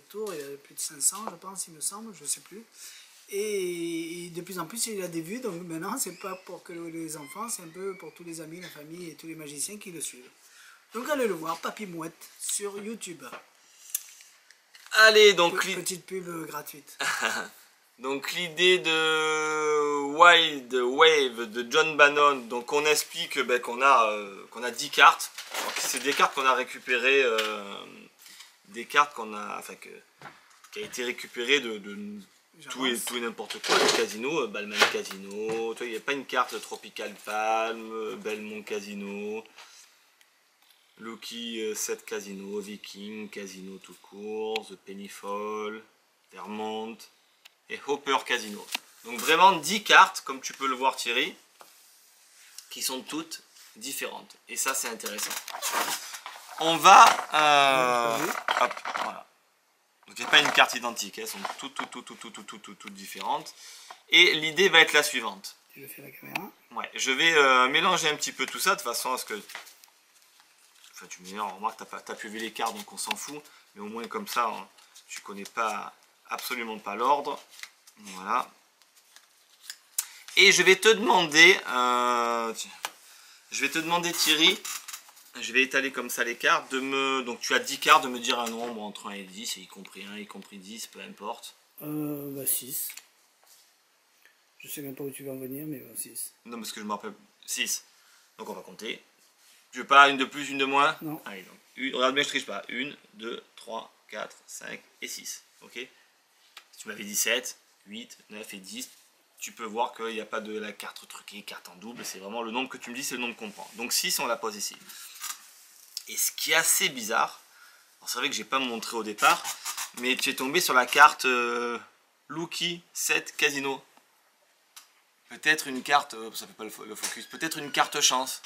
tours, il a plus de 500 je pense, il me semble, je sais plus. Et de plus en plus il a des vues, donc maintenant c'est pas pour que les enfants, c'est un peu pour tous les amis, la famille et tous les magiciens qui le suivent. Donc allez le voir, Papy Mouette sur YouTube. Allez, donc petite pub gratuite. Donc l'idée de Wild Wave de John Bannon, donc on explique qu'on a 10 cartes. C'est des cartes qu'on a récupérées, qui a été récupérée de tout et n'importe quoi, le casino, Balmain Casino, il n'y a pas une carte Tropical Palm, Belmont Casino, Lucky 7 Casino, Viking Casino tout court, The Pennyfall, Vermont et Hopper Casino. Donc vraiment 10 cartes, comme tu peux le voir Thierry, qui sont toutes différentes. Et ça c'est intéressant. On va... hop, voilà. Donc il n'y a pas une carte identique, elles sont toutes différentes. Et l'idée va être la suivante. Tu veux faire la caméra? Ouais, je vais mélanger un petit peu tout ça de façon à ce que... Enfin tu me dis, on remarque que tu n'as pas pu vu les cartes donc on s'en fout. Mais au moins comme ça, hein, tu connais absolument pas l'ordre. Voilà. Et je vais te demander... Thierry... Je vais étaler comme ça les cartes, donc tu as 10 cartes, de me dire un nombre entre 1 et 10, y compris 1, y compris 10, peu importe. 6. Je sais même pas où tu vas en venir, mais 6. Non, parce que je me rappelle, 6. Donc on va compter. Tu veux pas une de plus, une de moins? Non. Allez, donc, regarde bien, je triche pas. 1, 2, 3, 4, 5 et 6. Ok. Si tu m'avais dit 7, 8, 9 et 10, tu peux voir qu'il n'y a pas de la carte truquée, carte en double, c'est vraiment le nombre que tu me dis, c'est le nombre qu'on prend. Donc 6, on la pose ici. Et ce qui est assez bizarre, c'est vrai que j'ai pas montré au départ, mais tu es tombé sur la carte Lucky 7 Casino. Peut-être une carte, ça fait pas le focus, peut-être une carte chance.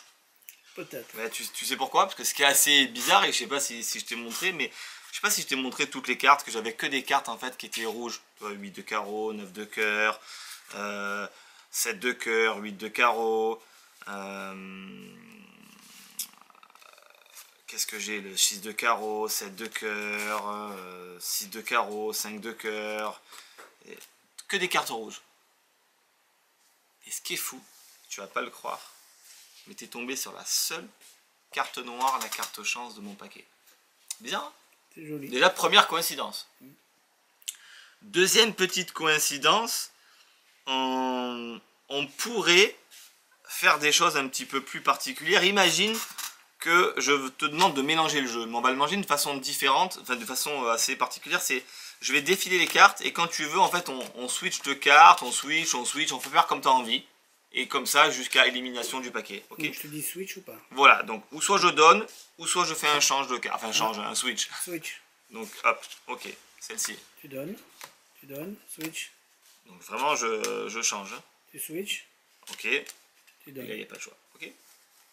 Peut-être. Mais tu sais pourquoi? Parce que ce qui est assez bizarre, et je sais pas si je t'ai montré, mais je sais pas si je t'ai montré toutes les cartes, que j'avais que des cartes en fait qui étaient rouges. Tu vois, 8 de carreau, 9 de cœur, 7 de cœur, 8 de carreau. Qu'est-ce que j'ai? Le 6 de carreau, 7 de cœur, 6 de carreau, 5 de cœur. Que des cartes rouges. Et ce qui est fou, tu vas pas le croire, mais t'es tombé sur la seule carte noire, la carte chance de mon paquet. Bizarre, hein? C'est joli. Déjà, première coïncidence. Deuxième petite coïncidence, on pourrait faire des choses un petit peu plus particulières. Imagine que je te demande de mélanger le jeu. Mais on va le manger d'une façon différente, enfin de façon assez particulière. C'est, je vais défiler les cartes et quand tu veux, en fait, on switch de cartes, on switch, on fait faire comme tu as envie. Et comme ça, jusqu'à élimination du paquet. Ok. Donc je te dis switch ou pas? Voilà, donc ou soit je donne, ou soit je fais un change de carte. Enfin, un switch. Switch. Donc hop, ok, celle-ci. Tu donnes, switch. Donc vraiment, je change. Tu switch, Ok, tu et donnes. là, il n'y a pas de choix. Ok.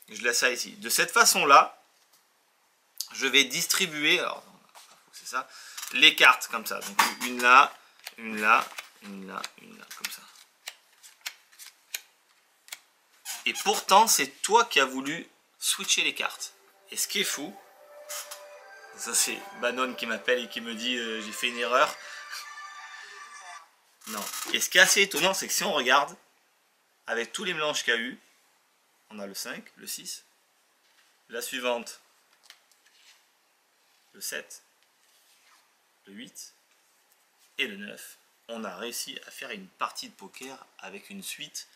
Je laisse ça ici. De cette façon-là, je vais distribuer, alors, c'est ça, les cartes comme ça. Donc une là, une là, une là, une là, comme ça. Et pourtant, c'est toi qui as voulu switcher les cartes. Et ce qui est fou, ça c'est Bannon qui m'appelle et qui me dit j'ai fait une erreur. Non. Et ce qui est assez étonnant, c'est que si on regarde, avec tous les mélanges qu'il y a eu, on a le 5, le 6, la suivante, le 7, le 8 et le 9. On a réussi à faire une partie de poker avec une suite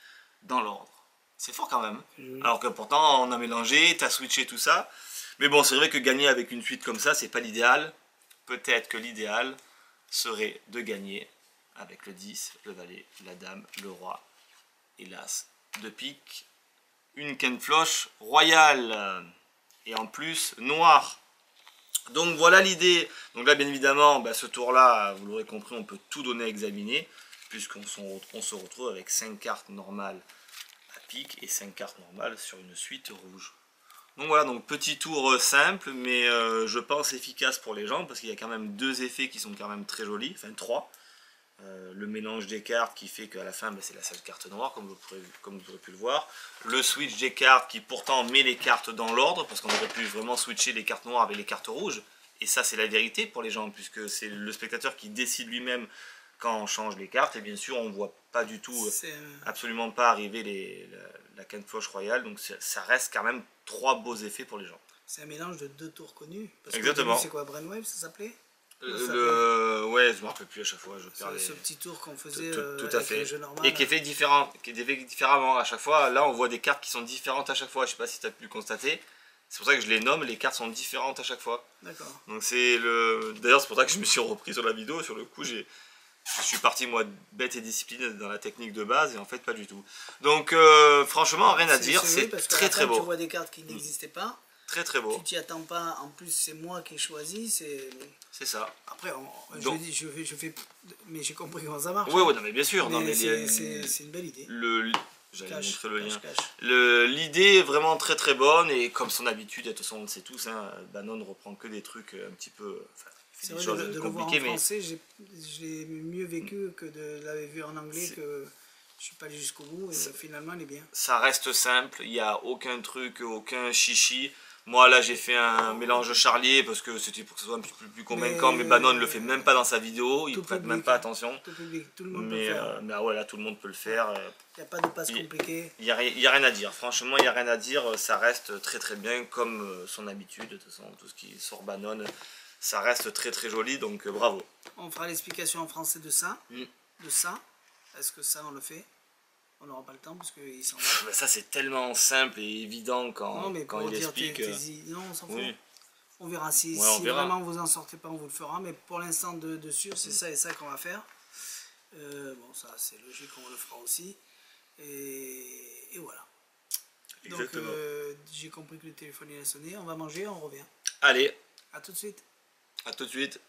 dans l'ordre. C'est fort quand même. Alors que pourtant on a mélangé, t'as switché tout ça. Mais bon, c'est vrai que gagner avec une suite comme ça, c'est pas l'idéal. Peut-être que l'idéal serait de gagner avec le 10, le valet, la dame, le roi et l'as de pique. Une Ken Floche royale. Et en plus, noir. Donc voilà l'idée. Donc là, bien évidemment, ce tour-là, vous l'aurez compris, on peut tout donner à examiner. Puisqu'on se retrouve avec 5 cartes normales et 5 cartes normales sur une suite rouge. Donc voilà, donc petit tour simple, mais je pense efficace pour les gens, parce qu'il y a quand même 2 effets qui sont quand même très jolis, enfin 3. Le mélange des cartes qui fait qu'à la fin, c'est la seule carte noire, comme vous aurez pu le voir. Le switch des cartes qui pourtant met les cartes dans l'ordre, parce qu'on aurait pu vraiment switcher les cartes noires avec les cartes rouges. Et ça, c'est la vérité pour les gens, puisque c'est le spectateur qui décide lui-même quand on change les cartes. Et bien sûr, on ne voit pas du tout, absolument pas arriver la Ken Floche royale. Donc ça reste quand même 3 beaux effets pour les gens. C'est un mélange de 2 tours connus. Parce exactement. C'est quoi, Brainwave, ça s'appelait? Ouais, je me rappelle plus à chaque fois. Ce petit tour qu'on faisait tout à fait. Le jeu normal. Et qui est fait différemment à chaque fois. Là, on voit des cartes qui sont différentes à chaque fois. Je sais pas si tu as pu le constater. C'est pour ça que je les nomme. Les cartes sont différentes à chaque fois. D'accord. Donc c'est le. D'ailleurs, c'est pour ça que je me suis repris sur la vidéo. Sur le coup, je suis parti moi bête et discipliné dans la technique de base et en fait pas du tout. Donc franchement, rien à dire. C'est très très beau. Tu vois des cartes qui n'existaient pas. Très très beau. Tu t'y attends pas, en plus c'est moi qui ai choisi, c'est ça. Après, je fais, mais j'ai compris comment ça marche. Oui, oui, non, mais bien sûr. C'est une belle idée. J'allais montrer le lien. L'idée est vraiment très très bonne et comme son habitude, de toute façon on le sait tous, Bannon ne reprend que des trucs un petit peu... c'est vrai, de le voir en français, j'ai mieux vécu que de l'avoir vu en anglais, que je suis pas allé jusqu'au bout et finalement il est bien. Ça reste simple, il n'y a aucun truc, aucun chichi. Moi là j'ai fait un mélange charlier parce que c'était pour que ce soit un petit peu plus convaincant, mais Bannon ne le fait même pas dans sa vidéo, il ne prête même pas attention. Tout le monde peut le faire. Mais ouais, là tout le monde peut le faire. Il n'y a pas de passe compliqué. Il n'y a rien à dire, franchement il n'y a rien à dire, ça reste très très bien comme son habitude, de toute façon tout ce qui sort Bannon, ça reste très très joli, donc bravo. On fera l'explication en français de ça, est-ce que ça on le fait? On n'aura pas le temps parce qu'il s'en va. Ça c'est tellement simple et évident quand il explique. Non, on s'en fout. Oui. On verra si verra. Vraiment vous en sortez pas, on vous le fera. Mais pour l'instant de sûr, c'est ça et ça qu'on va faire. Bon, ça c'est logique, on le fera aussi. Et voilà. Exactement. Donc j'ai compris que le téléphone il a sonné. On va manger, on revient. Allez. À tout de suite. À tout de suite.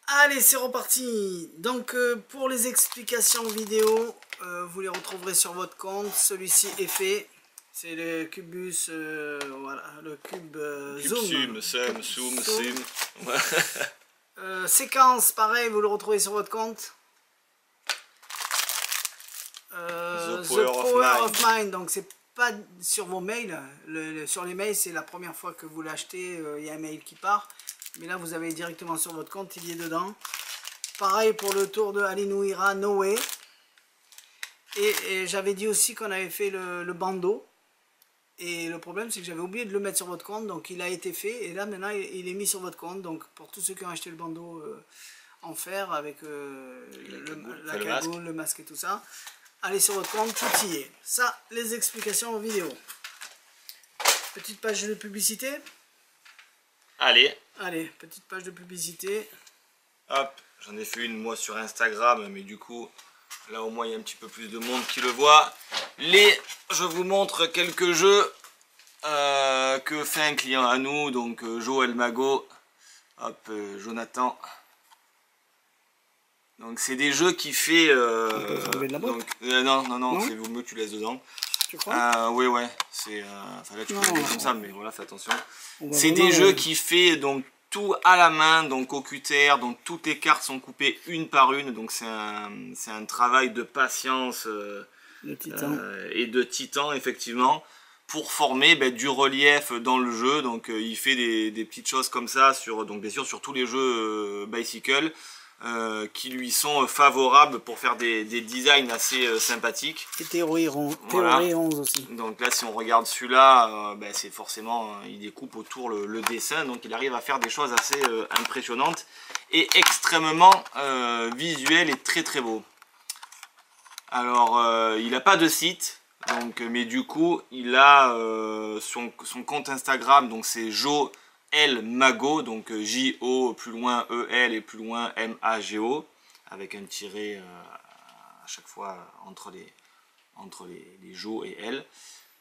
Allez, c'est reparti. Donc pour les explications vidéo, vous les retrouverez sur votre compte. Celui-ci est fait. C'est le Cubus, voilà, le cube Zoom. Zoom. Séquence, pareil, vous le retrouvez sur votre compte. The Power of Mind, donc c'est pas sur vos mails. Sur les mails, c'est la première fois que vous l'achetez, il y a un mail qui part. Mais là, vous avez directement sur votre compte, il y est dedans. Pareil pour le tour de Alinuira No Way. Et j'avais dit aussi qu'on avait fait le bandeau. Et le problème, c'est que j'avais oublié de le mettre sur votre compte. Donc il a été fait. Et là, maintenant, il est mis sur votre compte. Donc pour tous ceux qui ont acheté le bandeau en fer avec la cagoule, le masque et tout ça, allez sur votre compte, tout y est. Ça, les explications en vidéo. Petite page de publicité. Allez, petite page de publicité. Hop, j'en ai fait une moi sur Instagram, mais du coup, là au moins il y a un petit peu plus de monde qui le voit. Je vous montre quelques jeux que fait un client à nous, donc Joël Mago. Hop, Jonathan. Donc c'est des jeux qui fait... non, c'est vaut mieux que tu laisses dedans. Tu crois oui, c'est... là tu peux le mettre comme ça, mais voilà, fais attention. C'est des jeux qui fait donc tout à la main, donc au cutter, donc toutes les cartes sont coupées une par une, donc c'est un travail de patience et de titan effectivement, pour former du relief dans le jeu. Donc il fait des petites choses comme ça, donc bien sûr sur tous les jeux Bicycle, qui lui sont favorables pour faire des designs assez sympathiques. Et Théorie 11 aussi. Donc là si on regarde celui-là, c'est forcément, il découpe autour le dessin, donc il arrive à faire des choses assez impressionnantes et extrêmement visuelles et très très beau. Alors il n'a pas de site, donc, mais du coup il a son compte Instagram, donc c'est Joël Mago, donc J-O plus loin E-L et plus loin M-A-G-O, avec un tiret à chaque fois entre les Jo et L.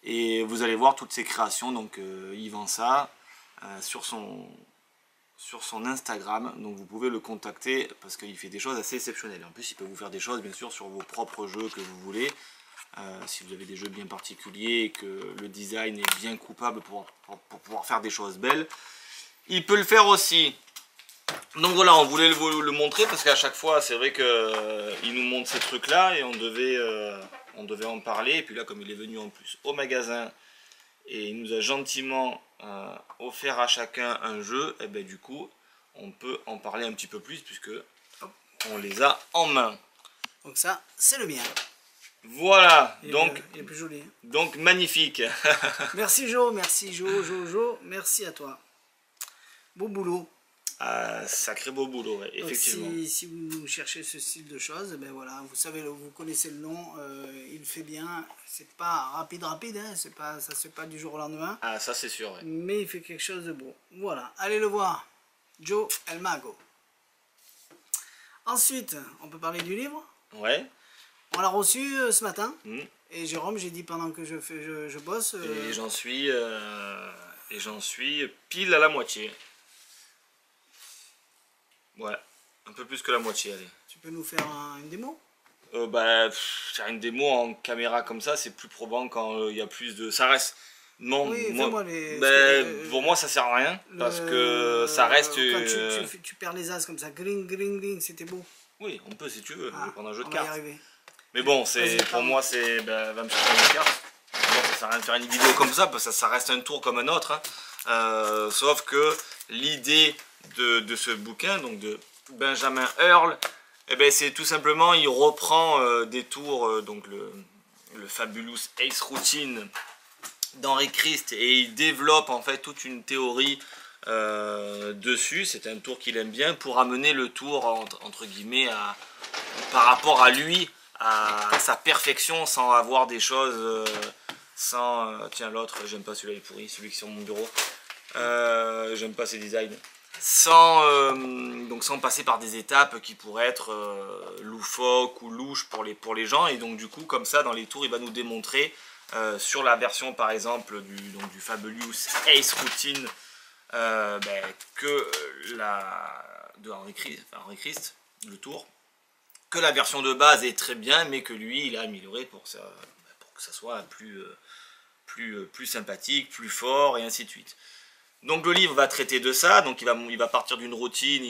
Et vous allez voir toutes ses créations, donc il vend ça sur son Instagram, donc vous pouvez le contacter parce qu'il fait des choses assez exceptionnelles. En plus il peut vous faire des choses bien sûr sur vos propres jeux que vous voulez. Si vous avez des jeux bien particuliers et que le design est bien coupable pour pouvoir faire des choses belles, il peut le faire aussi. Donc voilà, on voulait le montrer parce qu'à chaque fois c'est vrai qu'il nous montre ces trucs là et on devait en parler. Et puis là, comme il est venu en plus au magasin et il nous a gentiment offert à chacun un jeu, et du coup on peut en parler un petit peu plus puisque on les a en main. Donc ça, c'est le mien. Voilà, il est plus joli. Donc magnifique. Merci Jo, merci à toi. Beau boulot. Sacré beau boulot, ouais, effectivement. Si vous cherchez ce style de choses, voilà, vous savez, vous connaissez le nom, il fait bien. C'est pas rapide, hein, ça se fait pas du jour au lendemain. Ah, ça c'est sûr. Ouais. Mais il fait quelque chose de beau. Voilà, allez le voir. Joël Mago. Ensuite, on peut parler du livre. Ouais. On l'a reçu ce matin. Et Jérôme, j'ai dit pendant que je bosse. Et j'en suis pile à la moitié. Ouais, un peu plus que la moitié, allez. Tu peux nous faire une démo? Faire une démo en caméra comme ça, c'est plus probant quand il y a plus de... Ça reste... Non, oui, pour moi ça sert à rien, parce que ça reste... Quand tu perds les as comme ça, gring, c'était beau. Oui, on peut si tu veux, pendant un jeu de cartes. On va y arriver. Mais bon, pour moi c'est... va me chercher une carte. Bon, ça sert à rien de faire une vidéo comme ça, parce que ça reste un tour comme un autre. Hein. Sauf que l'idée de ce bouquin, donc de Benjamin Earl, c'est tout simplement, il reprend des tours, donc le Fabulous Ace Routine d'Henri Christ, et il développe en fait toute une théorie dessus. C'est un tour qu'il aime bien pour amener le tour entre guillemets par rapport à lui, à sa perfection, sans avoir des choses tiens, l'autre, j'aime pas celui-là, il est pourri, celui qui est sur mon bureau, j'aime pas ses designs, donc sans passer par des étapes qui pourraient être loufoques ou louches pour les gens. Et donc du coup, comme ça, dans les tours, il va nous démontrer sur la version par exemple du Fabulous Ace Routine de Henri Christ, le tour, que la version de base est très bien, mais que lui il a amélioré pour que ça soit plus sympathique, plus fort, et ainsi de suite. Donc le livre va traiter de ça, donc il va partir d'une routine,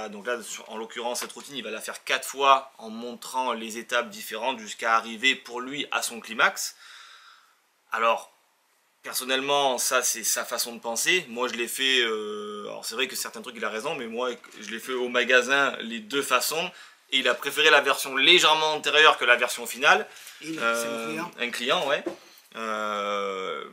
donc là en l'occurrence cette routine il va la faire 4 fois en montrant les étapes différentes jusqu'à arriver pour lui à son climax. Alors personnellement ça c'est sa façon de penser, moi je l'ai fait, alors c'est vrai que certains trucs il a raison, mais moi je l'ai fait au magasin les deux façons, et il a préféré la version légèrement antérieure que la version finale. Un client, ouais.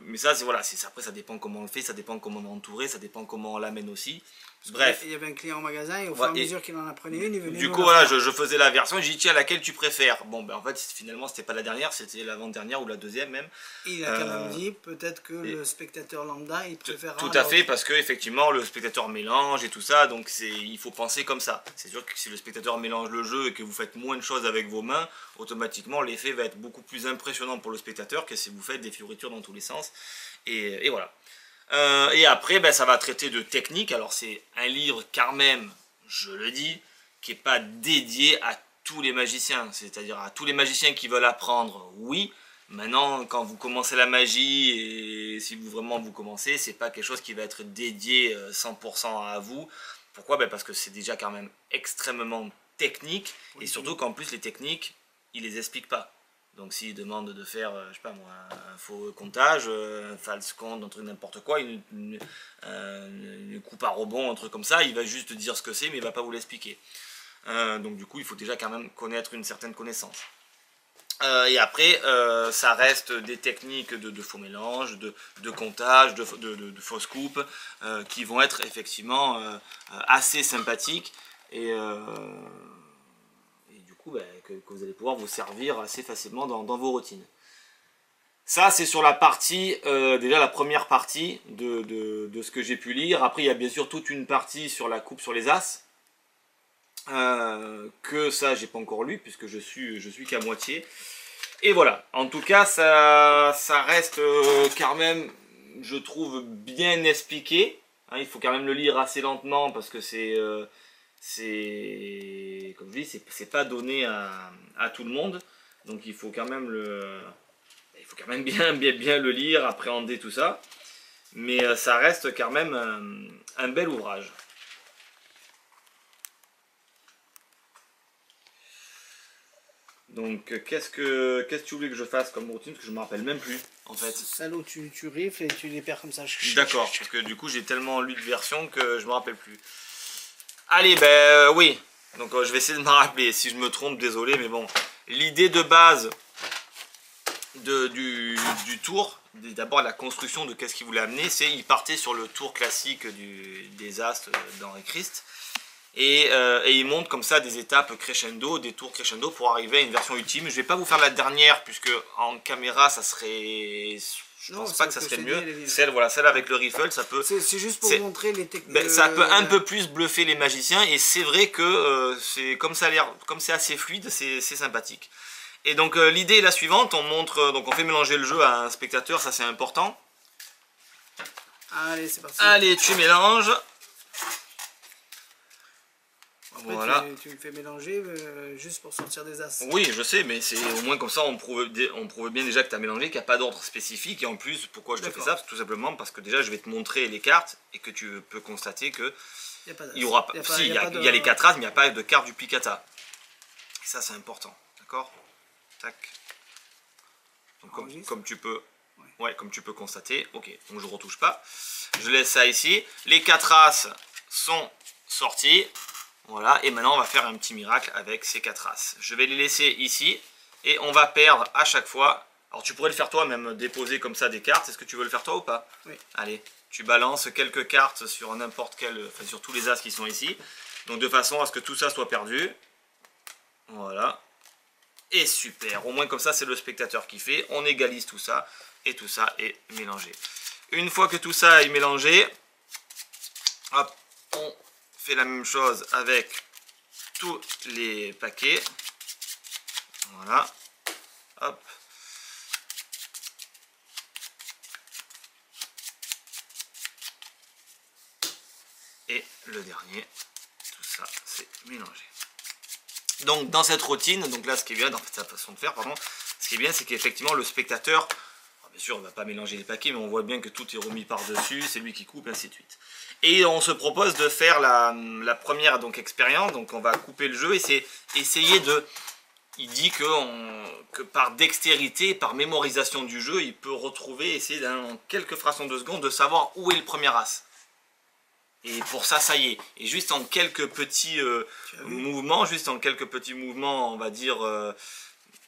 Mais ça, voilà, après ça dépend comment on le fait, ça dépend comment on est entouré, ça dépend comment on l'amène aussi. Bref. Il y avait un client au magasin et au fur et à mesure qu'il en apprenait une, il venait. Du coup, voilà, je faisais la version et j'ai dit tiens, laquelle tu préfères. Bon, ben en fait, finalement, c'était pas la dernière, c'était l'avant-dernière ou la deuxième même. Et il a quand même dit peut-être que le spectateur lambda, il préfère. Tout à fait, parce que effectivement, le spectateur mélange et tout ça, donc il faut penser comme ça. C'est sûr que si le spectateur mélange le jeu et que vous faites moins de choses avec vos mains, automatiquement, l'effet va être beaucoup plus impressionnant pour le spectateur que si vous faites des fioritures dans tous les sens. Et voilà. Et après, ben, ça va traiter de technique. Alors c'est un livre quand même, je le dis, qui n'est pas dédié à tous les magiciens. C'est-à-dire à tous les magiciens qui veulent apprendre, oui. Maintenant, quand vous commencez la magie, et si vous commencez, c'est pas quelque chose qui va être dédié 100% à vous. Pourquoi? Ben parce que c'est déjà quand même extrêmement technique. Et surtout qu'en plus les techniques, il les explique pas. Donc s'il demande de faire, je sais pas moi, un faux comptage, un false compte, un truc n'importe quoi, une coupe à rebond, un truc comme ça, il va juste dire ce que c'est, mais il va pas vous l'expliquer. Donc du coup, il faut déjà quand même connaître une certaine connaissance. Et après, ça reste des techniques de faux mélange, de comptage, de fausses coupes, qui vont être effectivement assez sympathiques et du coup que vous allez pouvoir vous servir assez facilement dans vos routines. Ça c'est sur la partie, déjà la première partie de ce que j'ai pu lire. Après il y a bien sûr toute une partie sur la coupe sur les as, que ça j'ai pas encore lu puisque je suis qu'à moitié. Et voilà, en tout cas ça reste quand même, je trouve, bien expliqué. Hein, il faut quand même le lire assez lentement parce que c'est comme je dis, c'est pas donné à tout le monde, donc il faut quand même bien le lire, appréhender tout ça, mais ça reste quand même un bel ouvrage. Donc qu'est-ce que tu voulais que je fasse comme routine, parce que je me rappelle même plus en fait. Celle où tu rifles et tu les perds comme ça. D'accord, parce que du coup j'ai tellement lu de versions que je me rappelle plus. Allez, ben oui, donc je vais essayer de me rappeler, si je me trompe, désolé, mais bon, l'idée de base du tour, d'abord la construction de qu'est-ce qu'il voulait amener, c'est il partait sur le tour classique des Astres d'Henri Christ, et il monte comme ça des étapes crescendo, des tours crescendo pour arriver à une version ultime. Je vais pas vous faire la dernière, puisque en caméra ça serait... Je pense pas que ça serait mieux. Celle avec le riffle, ça peut... C'est juste pour montrer les techniques. Ben, ça peut un peu plus bluffer les magiciens, et c'est vrai que comme c'est assez fluide, c'est sympathique. Et donc l'idée est la suivante, on fait mélanger le jeu à un spectateur, ça c'est important. Allez, c'est parti. Allez, tu mélanges. Après, voilà. Tu me fais mélanger juste pour sortir des as. Oui, je sais, mais c'est au moins comme ça on prouve bien déjà que tu as mélangé, qu'il n'y a pas d'ordre spécifique. Et en plus, pourquoi je te fais ça? Tout simplement parce que déjà je vais te montrer les cartes et que tu peux constater que il y aura pas. Si, il y a les 4 as, mais il n'y a pas de carte duplicata. Et ça c'est important, d'accord? Tac. Donc, comme tu peux. Ouais, comme tu peux constater, ok, donc je retouche pas. Je laisse ça ici. Les 4 as sont sortis. Voilà, et maintenant on va faire un petit miracle avec ces 4 as. Je vais les laisser ici et on va perdre à chaque fois. Alors tu pourrais le faire toi, même déposer comme ça des cartes. Est-ce que tu veux le faire toi ou pas? Oui. Allez, tu balances quelques cartes sur n'importe quel, enfin sur tous les as qui sont ici. Donc de façon à ce que tout ça soit perdu. Voilà. Et super, au moins comme ça c'est le spectateur qui fait. On égalise tout ça et tout ça est mélangé. Une fois que tout ça est mélangé, hop, on fait la même chose avec tous les paquets. Voilà. Hop. Et le dernier, tout ça c'est mélangé. Donc dans cette routine, donc là ce qui est bien dans sa façon de faire, pardon, ce qui est bien c'est qu'effectivement le spectateur bien sûr, on ne va pas mélanger les paquets, mais on voit bien que tout est remis par-dessus, c'est lui qui coupe, et ainsi de suite. Et on se propose de faire la première donc, expérience, donc on va couper le jeu, et c'est essayer de... Il dit que par dextérité, par mémorisation du jeu, il peut retrouver, essayer en quelques fractions de seconde, de savoir où est le premier as. Et pour ça, ça y est. Et juste en quelques petits mouvements, on va dire,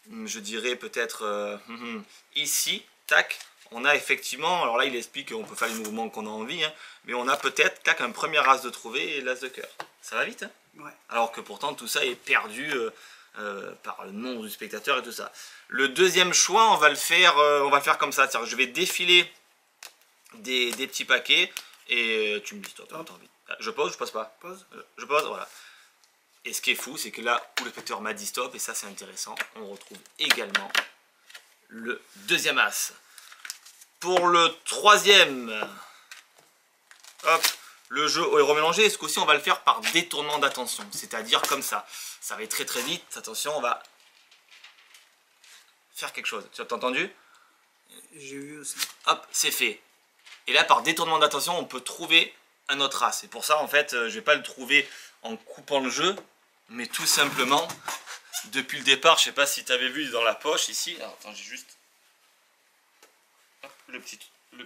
je dirais peut-être ici, tac, on a effectivement, alors là il explique qu'on peut faire les mouvements qu'on a envie, hein, mais on a peut-être, tac, un premier as de trouver et l'as de cœur. Ça va vite, hein? Ouais. Alors que pourtant tout ça est perdu par le nom du spectateur et tout ça. Le deuxième choix, on va le faire comme ça, c'est-à-dire je vais défiler des petits paquets. Et tu me dis, toi, t'as envie. Je pose, je pose pas. Pause. Je pose, voilà. Et ce qui est fou, c'est que là où le spectateur m'a dit stop, et ça c'est intéressant, on retrouve également le deuxième as. Pour le troisième, hop, le jeu est remélangé. Ce coup-ci, on va le faire par détournement d'attention, c'est-à-dire comme ça. Ça va être très très vite. Attention, on va faire quelque chose. Tu as entendu? J'ai vu aussi. Hop, c'est fait. Et là, par détournement d'attention, on peut trouver un autre as. Et pour ça, en fait, je ne vais pas le trouver en coupant le jeu, mais tout simplement, depuis le départ, je ne sais pas si tu avais vu dans la poche ici. Alors, attends, j'ai juste hop, le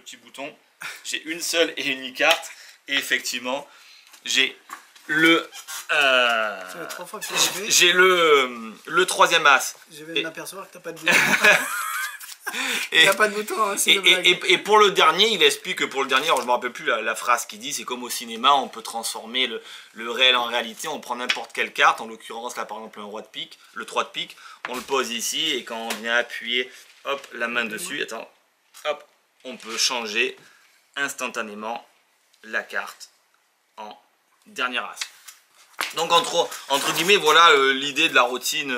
petit bouton. J'ai une seule et unique carte. Et effectivement, j'ai le... j'ai le troisième as. Je vais m'apercevoir que tu n'as pas de bouton. Il n'y a pas de bouton, hein, et pour le dernier, il explique que pour le dernier, alors je ne me rappelle plus la phrase qu'il dit, c'est comme au cinéma, on peut transformer le réel en réalité, on prend n'importe quelle carte, en l'occurrence là par exemple un roi de pique, le 3 de pique, on le pose ici et quand on vient appuyer, hop, la main dessus, attends, hop, on peut changer instantanément la carte en dernier as. Donc entre guillemets, voilà l'idée de la routine,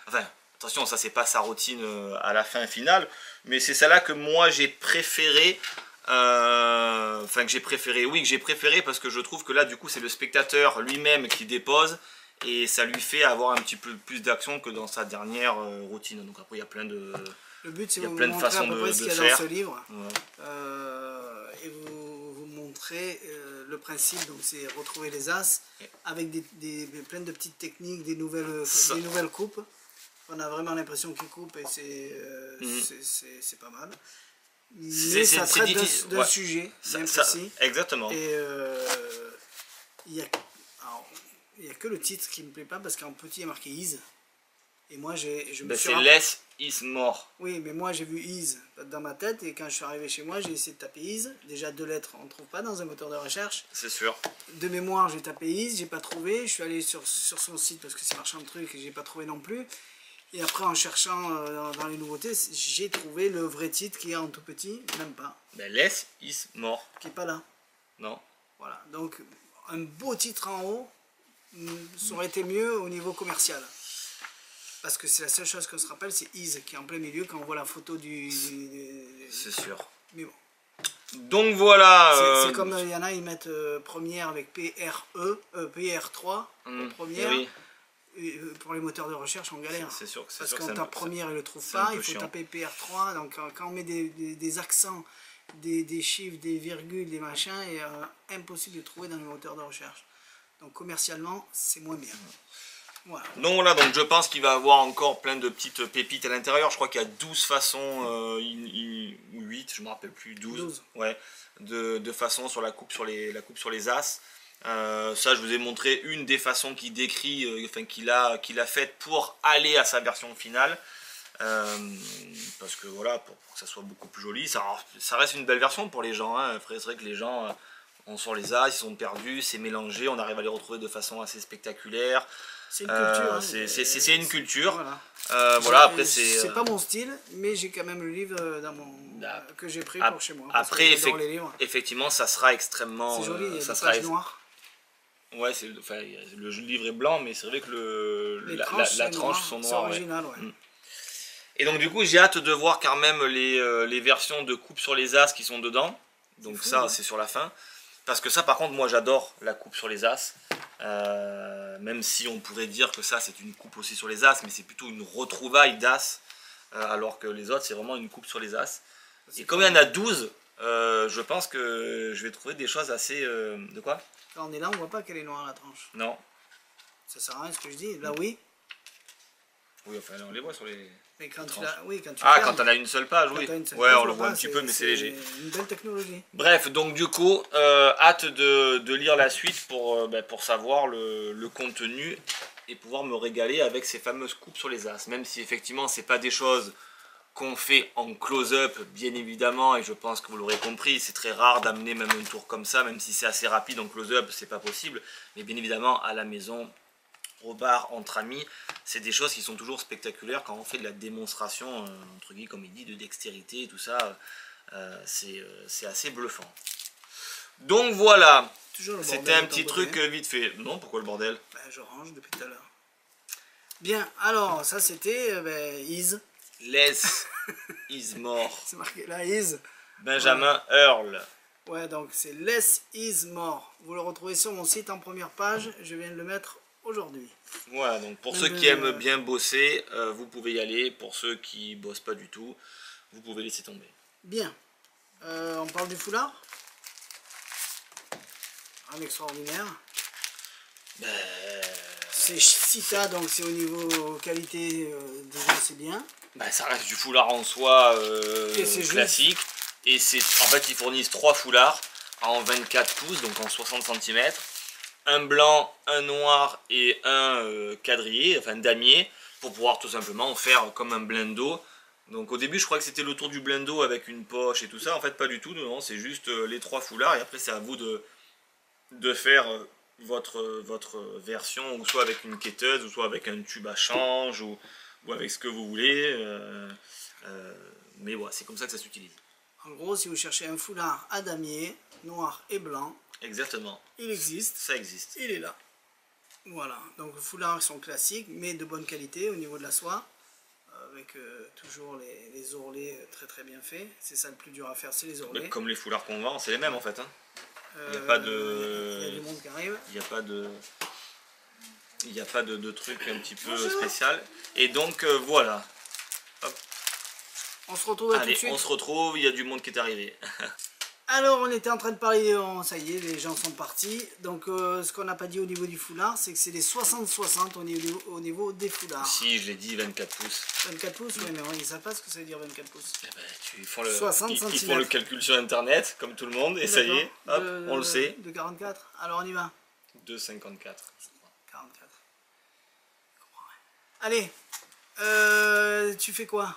enfin... Attention, ça c'est pas sa routine à la fin finale, mais c'est celle-là que moi j'ai préféré, enfin que j'ai préféré parce que je trouve que là du coup c'est le spectateur lui-même qui dépose et ça lui fait avoir un petit peu plus d'action que dans sa dernière routine. Donc après il y a plein de... Le but c'est de vous montrer montrer à peu près ce qu'il y a dans ce livre, ouais. Et vous montrer le principe, donc c'est retrouver les as avec plein de petites techniques, des nouvelles coupes. On a vraiment l'impression qu'il coupe et c'est pas mal. Mais ça traite d'un sujet bien précis. Exactement. Et il y a que le titre qui me plaît pas parce qu'en petit il y a marqué Is. Et moi je me suis... C'est Less is more. Oui, mais moi j'ai vu Is dans ma tête et quand je suis arrivé chez moi j'ai essayé de taper Is. Déjà 2 lettres on ne trouve pas dans un moteur de recherche. C'est sûr. De mémoire j'ai tapé Is, j'ai pas trouvé. Je suis allé sur son site parce que c'est marchand de trucs et j'ai pas trouvé non plus. Et après, en cherchant dans les nouveautés, j'ai trouvé le vrai titre qui est en tout petit, même pas. Ben, Less is more. Qui n'est pas là. Non. Voilà, donc un beau titre en haut, ça aurait été mieux au niveau commercial. Parce que c'est la seule chose qu'on se rappelle, c'est Is qui est en plein milieu quand on voit la photo du... C'est sûr. Mais bon. Donc voilà. C'est comme il y en a, ils mettent première avec PR3, première. Oui. Pour les moteurs de recherche, on galère. C'est sûr que c'est parce qu'on tape première, ils ne le trouvent pas. Il faut taper PR3. Donc, quand on met des accents, des chiffres, des virgules, des machins, c'est impossible de trouver dans les moteurs de recherche. Donc, commercialement, c'est moins bien. Voilà. Donc, voilà, donc je pense qu'il va y avoir encore plein de petites pépites à l'intérieur. Je crois qu'il y a 12 façons, ou 8, je ne me rappelle plus, 12. Ouais, de façons sur la coupe sur les as. Ça je vous ai montré une des façons qu'il décrit, enfin qu'il a faite pour aller à sa version finale, parce que voilà, pour que ça soit beaucoup plus joli, ça reste une belle version pour les gens, hein. C'est vrai que les gens on sort les as, ils sont perdus, c'est mélangé, on arrive à les retrouver de façon assez spectaculaire. C'est une culture. C'est une culture. Voilà. Voilà, après c'est pas mon style, mais j'ai quand même le livre que j'ai pris pour chez moi. Après, effectivement, ça sera extrêmement... C'est joli, il y a des pages noires. Ouais, le livre est blanc, mais c'est vrai que la tranche sont noires. C'est original, ouais. Et donc du coup, j'ai hâte de voir quand même les versions de coupe sur les as qui sont dedans. Donc fou, ça, c'est sur la fin. Parce que ça, par contre, moi j'adore la coupe sur les as. Même si on pourrait dire que ça, c'est une coupe aussi sur les as, mais c'est plutôt une retrouvaille d'as. Alors que les autres, c'est vraiment une coupe sur les as. Et comme il y en a 12, je pense que je vais trouver des choses assez... de quoi? Quand on est là, on voit pas qu'elle est noire la tranche. Non. Ça sert à rien ce que je dis. Là, oui. Oui, enfin, on les voit sur les... Mais quand les tu tranches. l'as, oui, quand tu Ah, fermes, quand on a une seule page, quand oui. t'as une seule Ouais, page, on le voit voilà, un petit peu, mais c'est léger. Une belle technologie. Bref, donc du coup, hâte de lire la suite pour savoir le contenu et pouvoir me régaler avec ces fameuses coupes sur les as. Même si effectivement, c'est pas des choses qu'on fait en close-up, bien évidemment, et je pense que vous l'aurez compris, c'est très rare d'amener même un tour comme ça, même si c'est assez rapide en close-up, c'est pas possible. Mais bien évidemment, à la maison, au bar, entre amis, c'est des choses qui sont toujours spectaculaires quand on fait de la démonstration, entre guillemets, comme il dit, de dextérité et tout ça. C'est assez bluffant. Donc voilà, c'était un petit truc vite fait. Non, pourquoi le bordel? Ben, je range depuis tout à l'heure. Bien, alors ça c'était Is. Less is more. C'est marqué là, Is. Benjamin Earl. Ouais, donc c'est Less is more. Vous le retrouvez sur mon site en première page. Je viens de le mettre aujourd'hui. Voilà, donc pour ceux qui aiment bien bosser, vous pouvez y aller. Pour ceux qui bossent pas du tout, vous pouvez laisser tomber. Bien. On parle du foulard. Un extraordinaire. C'est Sita, donc c'est au niveau qualité, déjà c'est bien. Ça reste du foulard en soi classique. Et en fait, ils fournissent 3 foulards en 24 pouces, donc en 60 cm. Un blanc, un noir et un quadrillé, enfin damier, pour pouvoir tout simplement faire comme un blendo. Donc au début, je crois que c'était le tour du blendo avec une poche et tout ça. En fait, pas du tout, non, c'est juste les 3 foulards. Et après, c'est à vous de faire votre version, ou soit avec une quêteuse, ou soit avec un tube à change, ou avec ce que vous voulez. Mais voilà, c'est comme ça que ça s'utilise. En gros, si vous cherchez un foulard à damier, noir et blanc, exactement, il existe. Ça existe. Il est là. Voilà, donc les foulards sont classiques, mais de bonne qualité au niveau de la soie, avec toujours les ourlets très très bien faits. C'est ça le plus dur à faire, c'est les ourlets. Comme les foulards qu'on vend, c'est les mêmes en fait. Hein. Il n'y a pas de... Il y a du monde qui arrive. Il n'y a pas de truc un petit peu spécial. Et donc voilà. Hop. On se retrouve tout de suite. On se retrouve, il y a du monde qui est arrivé. Alors on était en train de parler, ça y est, les gens sont partis. Donc ce qu'on n'a pas dit au niveau du foulard, c'est que c'est des 60-60 au niveau des foulards. Si, je l'ai dit, 24 pouces. 24 pouces, oui, mais ils ne savent pas ce que ça veut dire 24 pouces. Ils font le calcul sur internet, comme tout le monde, et ça y est, hop, on le sait. De 44, alors on y va. 2,54. 44. Allez, tu fais quoi?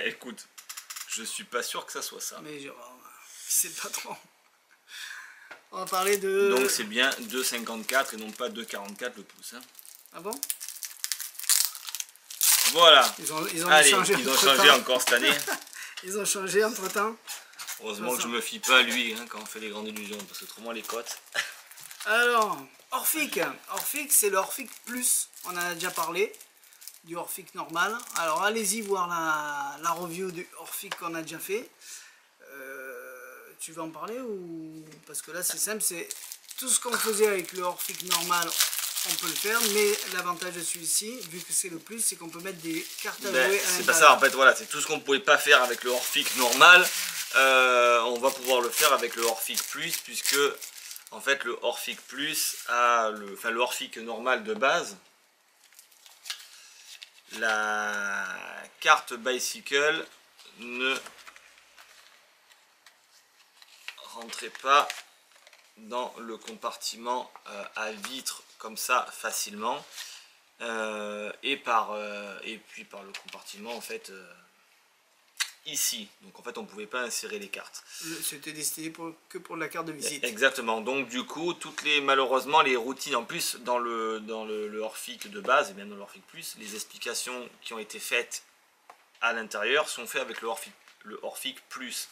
Écoute, je suis pas sûr que ça soit ça. Mais c'est pas trop. On va parler de... Donc c'est bien 2,54 et non pas 2,44 le pouce. Hein. Ah bon? Voilà. Ils ont changé encore cette année. Ils ont changé entre temps. Heureusement que je me fie pas à lui hein, quand on fait les grandes illusions, parce que autrement les cotes. Alors, Orphik. Orphik, c'est le Orphik Plus. On en a déjà parlé. Du Orphik normal. Alors allez-y voir la review du Orphik qu'on a déjà fait. Tu veux en parler ou... Parce que là c'est simple, c'est tout ce qu'on faisait avec le Orphik normal, on peut le faire, mais l'avantage de celui-ci, vu que c'est le plus, c'est qu'on peut mettre des cartes à jouer à l'intérieur. C'est pas ça en fait, voilà, c'est tout ce qu'on ne pouvait pas faire avec le Orphik normal, on va pouvoir le faire avec le Orphik Plus, puisque en fait le Orphik Plus a le Orphik normal de base. La carte Bicycle ne rentrait pas dans le compartiment à vitre comme ça facilement et puis par le compartiment en fait ici. Donc en fait on ne pouvait pas insérer les cartes. C'était destiné que pour la carte de visite. Exactement. Donc du coup malheureusement les routines en plus dans le Orphik de base et même dans le Orphik Plus, les explications qui ont été faites à l'intérieur sont faites avec le Orphik Plus.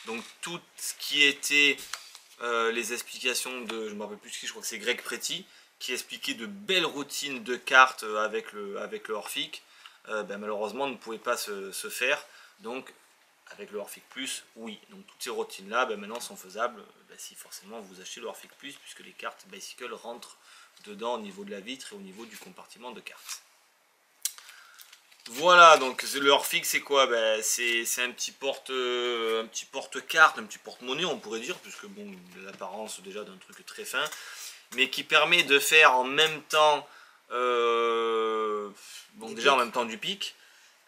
Donc tout ce qui était les explications de, je ne me rappelle plus qui, je crois que c'est Greg Pretty, qui expliquait de belles routines de cartes avec le Orphik, malheureusement ne pouvait pas se faire. Donc avec le Orphik Plus, oui. Donc toutes ces routines là maintenant sont faisables si forcément vous achetez le Orphik Plus, puisque les cartes Bicycle rentrent dedans au niveau de la vitre et au niveau du compartiment de cartes. Voilà, donc le Orphik c'est quoi? Ben, c'est un petit porte-carte, un petit porte-monnaie on pourrait dire, puisque bon, l'apparence déjà d'un truc très fin, mais qui permet de faire en même temps, bon déjà en même temps du pic,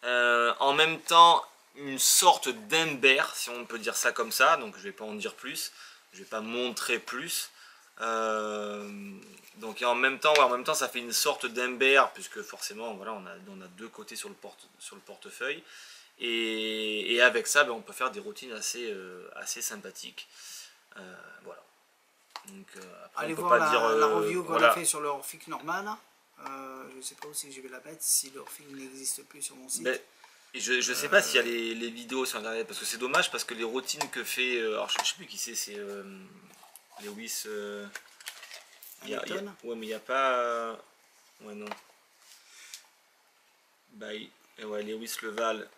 en même temps une sorte d'imber, si on peut dire ça comme ça, donc je vais pas en dire plus, je vais pas montrer plus. Donc en même temps ça fait une sorte d'imber, puisque forcément voilà, on a deux côtés sur le portefeuille, et avec ça ben, on peut faire des routines assez sympathiques. Voilà. Donc, après, Allez on peut voir pas dire, la review qu'on voilà. a fait sur le Orphik normal. Je ne sais pas où si je vais la mettre, si le Orphik n'existe plus sur mon site. Ben, et je sais pas s'il y a les vidéos sur internet, parce que c'est dommage, parce que les routines que fait, alors je sais plus qui c'est Lewis, ouais mais il n'y a pas, ouais non, ouais, Lewis Leval.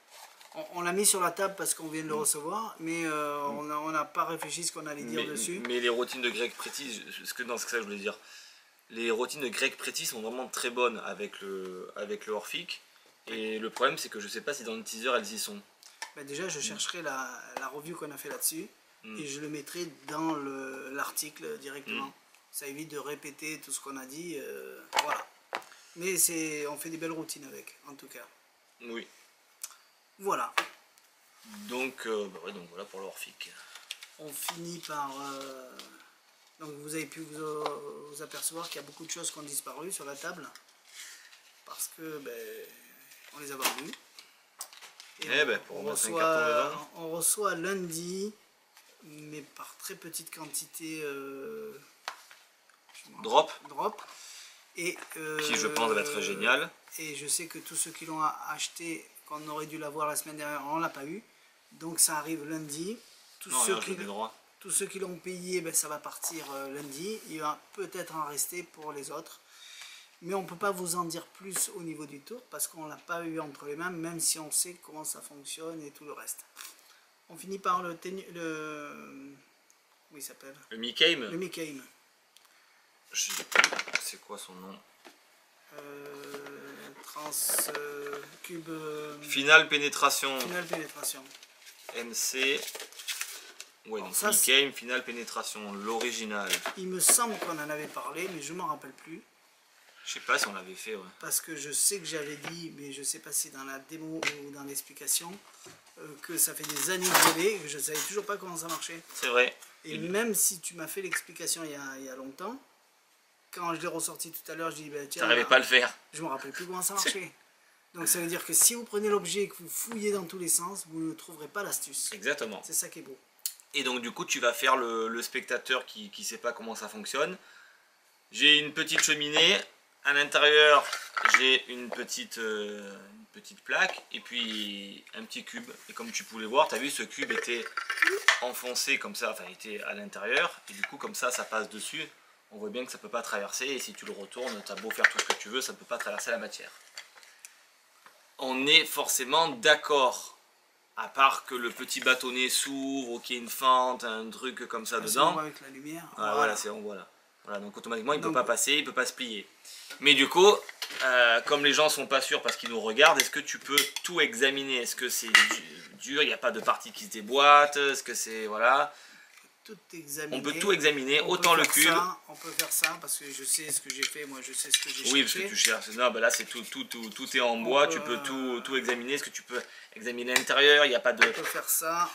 On l'a mis sur la table parce qu'on vient de le recevoir, mais on n'a pas réfléchi ce qu'on allait dire dessus. Mais les routines de Greg Pretty, c'est ça que je voulais dire. Les routines de Greg Pretty sont vraiment très bonnes avec le Orphik. Et le problème c'est que je sais pas si dans le teaser elles y sont. Bah déjà je chercherai la review qu'on a fait là-dessus et je le mettrai dans l'article directement. Ça évite de répéter tout ce qu'on a dit. Voilà. Mais on fait des belles routines avec, en tout cas. Oui. Voilà. Donc, bah ouais, donc voilà pour l'Orphik. On finit par... donc vous avez pu vous apercevoir qu'il y a beaucoup de choses qui ont disparu sur la table. Parce que ben, on les a vendus. Et on reçoit lundi, mais par très petite quantité drop. Et, qui je pense va être génial. Et je sais que tous ceux qui l'ont acheté, qu'on aurait dû l'avoir la semaine dernière, on l'a pas eu. Donc ça arrive lundi. Tous ceux qui l'ont payé, ben, ça va partir lundi. Il va peut-être en rester pour les autres. Mais on ne peut pas vous en dire plus au niveau du tour parce qu'on ne l'a pas eu entre les mains, même si on sait comment ça fonctionne et tout le reste. On finit par le... Comment il s'appelle? Le Mikaim. Le Mikaim. C'est quoi son nom? Cube... Finale pénétration. Finale pénétration. MC... Ouais, donc Mikaim, finale pénétration, l'original. Il me semble qu'on en avait parlé, mais je ne m'en rappelle plus. Je sais pas si on l'avait fait, ouais. Parce que je sais que j'avais dit, mais je sais pas si dans la démo ou dans l'explication, que ça fait des années que je l'ai, que je ne savais toujours pas comment ça marchait. C'est vrai. Et même si tu m'as fait l'explication il y a longtemps, quand je l'ai ressorti tout à l'heure, je dis, bah, tiens, t'arrivais pas à le faire. Je me rappelle plus comment ça marchait. Donc ça veut dire que si vous prenez l'objet et que vous fouillez dans tous les sens, vous ne trouverez pas l'astuce. Exactement. C'est ça qui est beau. Et donc du coup, tu vas faire le spectateur qui sait pas comment ça fonctionne. J'ai une petite cheminée. À l'intérieur, j'ai une petite plaque et puis un petit cube. Et comme tu pouvais voir, tu as vu, ce cube était enfoncé comme ça, enfin, il était à l'intérieur. Et du coup, comme ça passe dessus. On voit bien que ça ne peut pas traverser. Et si tu le retournes, tu as beau faire tout ce que tu veux, ça ne peut pas traverser la matière. On est forcément d'accord. À part que le petit bâtonnet s'ouvre, ou qu'il y ait une fente, un truc comme ça dedans. Avec la lumière. Ah, voilà, on voit là. Voilà, donc automatiquement il ne peut pas passer, il ne peut pas se plier. Mais du coup, comme les gens sont pas sûrs parce qu'ils nous regardent, est-ce que tu peux tout examiner? Est-ce que c'est dur, il n'y a pas de partie qui se déboîte? Est-ce que c'est... Voilà. On peut tout examiner, autant le cube. On peut faire ça parce que je sais ce que j'ai fait, moi je sais ce que j'ai cherché. Oui, parce que tu cherches. Non, ben là c'est tout est en bois, tu peux tout examiner. Est-ce que tu peux examiner l'intérieur? Il n'y a pas de... On peut faire ça.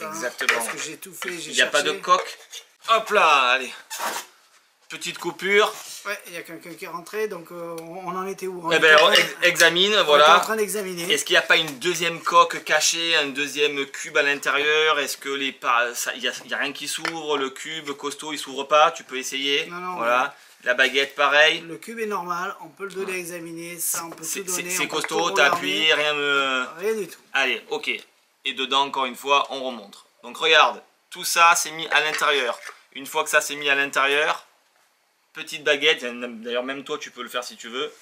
Exactement. Parce que j'ai tout fait, j'ai cherché. Il n'y a pas de coque. Hop là, allez. Petite coupure. Ouais, il y a quelqu'un qui est rentré, donc on en était où? Eh ben, examine, voilà. On est en train d'examiner. Est-ce qu'il n'y a pas une deuxième coque cachée, un deuxième cube à l'intérieur? Est-ce que il y a rien qui s'ouvre? Le cube costaud, il s'ouvre pas? Tu peux essayer. Non, voilà. Ouais. La baguette, pareil. Le cube est normal, on peut le donner à examiner, ça on peut tout donner. C'est costaud, t'as appuyé, rien du tout. Allez, ok. Et dedans, encore une fois, on remonte. Donc regarde, tout ça c'est mis à l'intérieur. Une fois que ça c'est mis à l'intérieur, petite baguette, d'ailleurs même toi tu peux le faire si tu veux.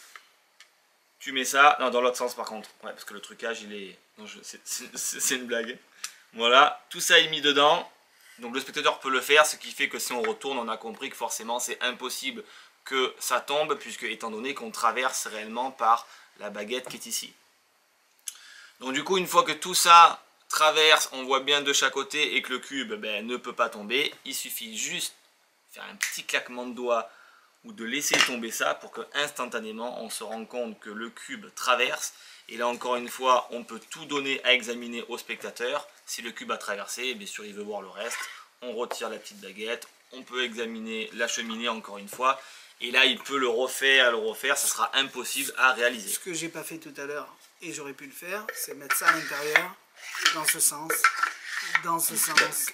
Tu mets ça, non dans l'autre sens par contre, ouais parce que le trucage il est, c'est une blague. Voilà, tout ça est mis dedans, donc le spectateur peut le faire, ce qui fait que si on retourne on a compris que forcément c'est impossible que ça tombe, puisque étant donné qu'on traverse réellement par la baguette qui est ici. Donc du coup, une fois que tout ça traverse, on voit bien de chaque côté et que le cube ne peut pas tomber, il suffit juste de faire un petit claquement de doigts ou de laisser tomber ça pour que instantanément on se rende compte que le cube traverse. Et là encore une fois, on peut tout donner à examiner au spectateur. Si le cube a traversé, bien sûr il veut voir le reste, on retire la petite baguette, on peut examiner la cheminée encore une fois. Et là il peut le refaire, ça sera impossible à réaliser. Ce que j'ai pas fait tout à l'heure, et j'aurais pu le faire, c'est mettre ça à l'intérieur, dans ce sens, dans ce sens,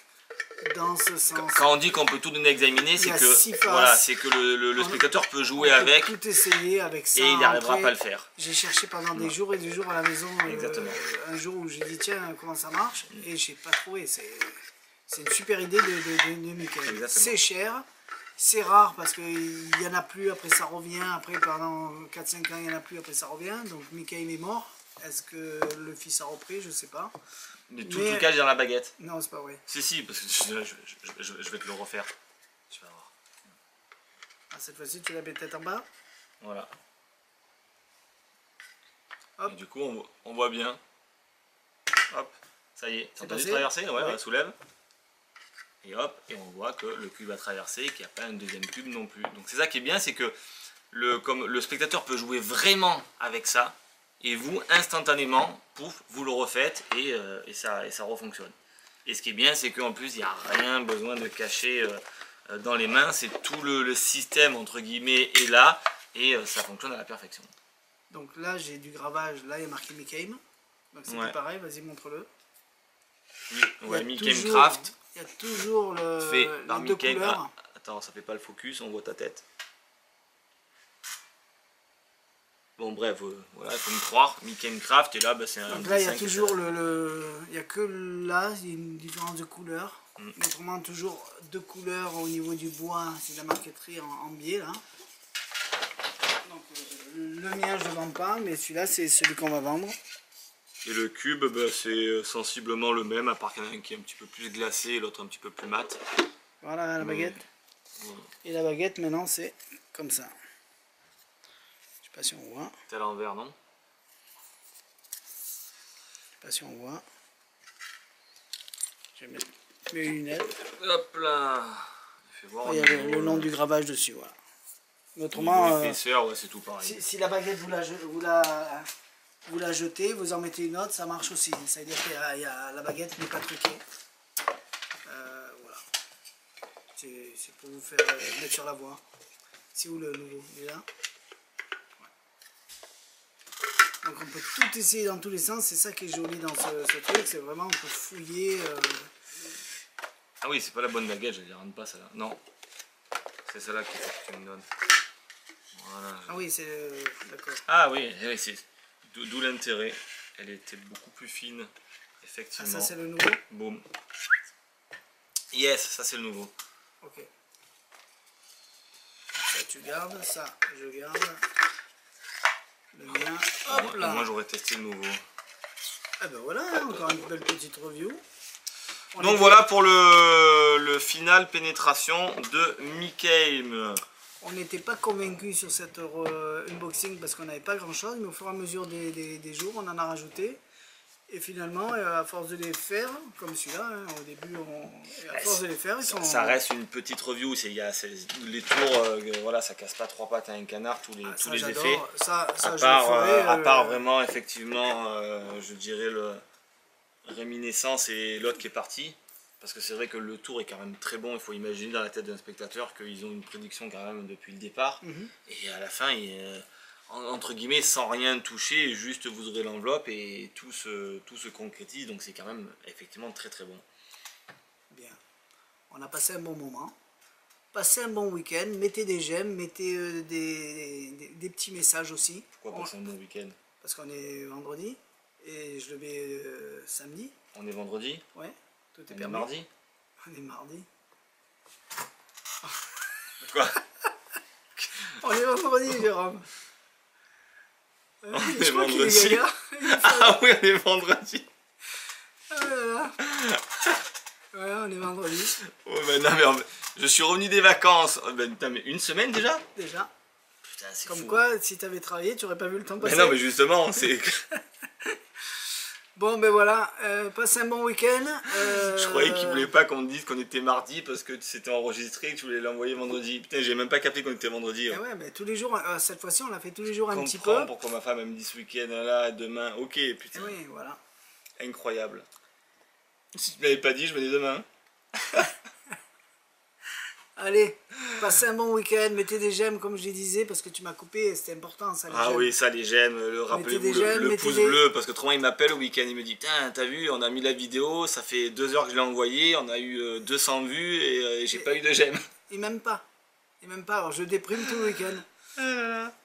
dans ce sens. Quand on dit qu'on peut tout donner à examiner, c'est que, voilà, c'est que le spectateur peut jouer avec, tout essayer avec ça, et il n'arrivera pas à le faire. J'ai cherché pendant des jours et des jours à la maison, un jour où j'ai dit tiens comment ça marche, et j'ai pas trouvé. C'est une super idée de Mickey. C'est cher, c'est rare parce qu'il n'y en a plus, après ça revient, après pendant 4-5 ans il n'y en a plus, après ça revient, donc Mickey est mort. Est-ce que le fils a repris? Je sais pas. Mais tout cas, j'ai dans la baguette. Non, c'est pas vrai. Si, parce que je vais te le refaire. Tu vas voir. Ah, cette fois-ci, tu la mets tête en bas. Voilà. Hop. Et du coup, on voit bien. Hop, ça y est. T'as entendu traverser? Ouais, on la soulève. Et hop, et on voit que le cube a traversé et qu'il n'y a pas un deuxième cube non plus. Donc c'est ça qui est bien, c'est que comme le spectateur peut jouer vraiment avec ça, et vous, instantanément, pouf, vous le refaites et ça refonctionne. Et ce qui est bien, c'est qu'en plus, il n'y a rien besoin de cacher dans les mains. C'est tout le système, entre guillemets, est là et ça fonctionne à la perfection. Donc là, j'ai du gravage. Là, il y a marqué Mickey. Donc c'est pareil, vas-y, montre-le. Ouais, Mickey Craft. Il y a toujours fait par les deux Mickey. couleurs. Ah, attends, ça fait pas le focus, on voit ta tête. Bon bref, voilà, il faut me croire, Mickey Craft, et là c'est un... Donc là il y a toujours il y a que là, il y a une différence de couleur. Mais autrement toujours deux couleurs au niveau du bois, c'est de la marqueterie en biais là. Donc le mien je ne vends pas, mais celui-là c'est celui qu'on va vendre. Et le cube c'est sensiblement le même, à part qu'il y en a un qui est un petit peu plus glacé et l'autre un petit peu plus mat. Voilà la baguette. Et la baguette maintenant c'est comme ça. Je sais pas si on voit. C'est à l'envers, non? Je sais pas si on voit. Je vais mettre mes lunettes. Hop là. Il y a le nom du gravage dessus, voilà. Mais autrement, l'épaisseur, ouais, c'est tout pareil. Si la baguette vous la jetez, vous en mettez une autre, ça marche aussi. Ça veut dire que la baguette n'est pas truquée. Voilà. C'est pour vous faire mettre sur la voie. C'est où le nouveau? Il est là. Donc on peut tout essayer dans tous les sens, c'est ça qui est joli dans ce truc, c'est vraiment on peut fouiller. Ah oui, c'est pas la bonne baguette, je ne rentre pas celle-là. Non, c'est celle-là que tu me donnes. Voilà. Ah oui, c'est... d'accord. Ah oui, c'est d'où l'intérêt. Elle était beaucoup plus fine, effectivement. Ah ça c'est le nouveau? Boum. Yes, ça c'est le nouveau. Ok. Ça tu gardes, ça je garde. Le mien, hop là. Moi j'aurais testé le nouveau. Ah ben voilà, encore une belle petite review. Donc voilà pour le final pénétration de Mickey. On n'était pas convaincu sur cette unboxing parce qu'on n'avait pas grand chose, mais au fur et à mesure des jours on en a rajouté. Et finalement, à force de les faire, comme celui-là, hein, au début, à force de les faire, ils sont... Ça reste une petite review, les tours, voilà, ça casse pas trois pattes à un canard, tous les effets. À part vraiment, effectivement, je dirais le réminiscence et l'autre qui est parti. Parce que c'est vrai que le tour est quand même très bon, il faut imaginer dans la tête d'un spectateur qu'ils ont une prédiction quand même depuis le départ. Et à la fin, entre guillemets, sans rien toucher, juste vous aurez l'enveloppe et tout se concrétise, donc c'est quand même effectivement très très bon. Bien, on a passé un bon moment, passez un bon week-end, mettez des j'aime, mettez des petits messages aussi. Pourquoi passer un bon week-end? Parce qu'on est vendredi, et je le mets samedi. On est vendredi? Ouais, tout est permis. On est mardi? On est mardi. Quoi? On est vendredi, Jérôme. On est vendredi. Ah oui, on est vendredi. Ah là là. Ouais, on est vendredi. Oh, ben non, mais je suis revenu des vacances. Ben, mais une semaine déjà? Déjà. Putain, c'est comme fou. Quoi, si tu avais travaillé, tu n'aurais pas vu le temps passer. Mais non, mais justement, c'est... Bon, ben voilà, passez un bon week-end. Je croyais qu'il voulait pas qu'on dise qu'on était mardi parce que c'était enregistré et que tu voulais l'envoyer vendredi. Putain, j'ai même pas capté qu'on était vendredi. Eh ouais, mais tous les jours, cette fois-ci, on l'a fait tous les jours un petit comprends peu. pourquoi ma femme elle me dit ce week-end là, demain. Ok, putain. Et oui, voilà. Incroyable. Si tu m'avais pas dit, je venais demain. Allez, passez un bon week-end, mettez des j'aime comme je disais, parce que tu m'as coupé, c'était important ça, les Ah j'aime. oui, ça les j'aime, rappelez-vous le pouce bleu, parce que autrement il m'appelle au week-end, il me dit putain, t'as vu, on a mis la vidéo, ça fait 2 heures que je l'ai envoyé, on a eu 200 vues et j'ai pas eu de j'aime. Il m'aime pas. Il m'aime pas, alors je déprime tout le week-end.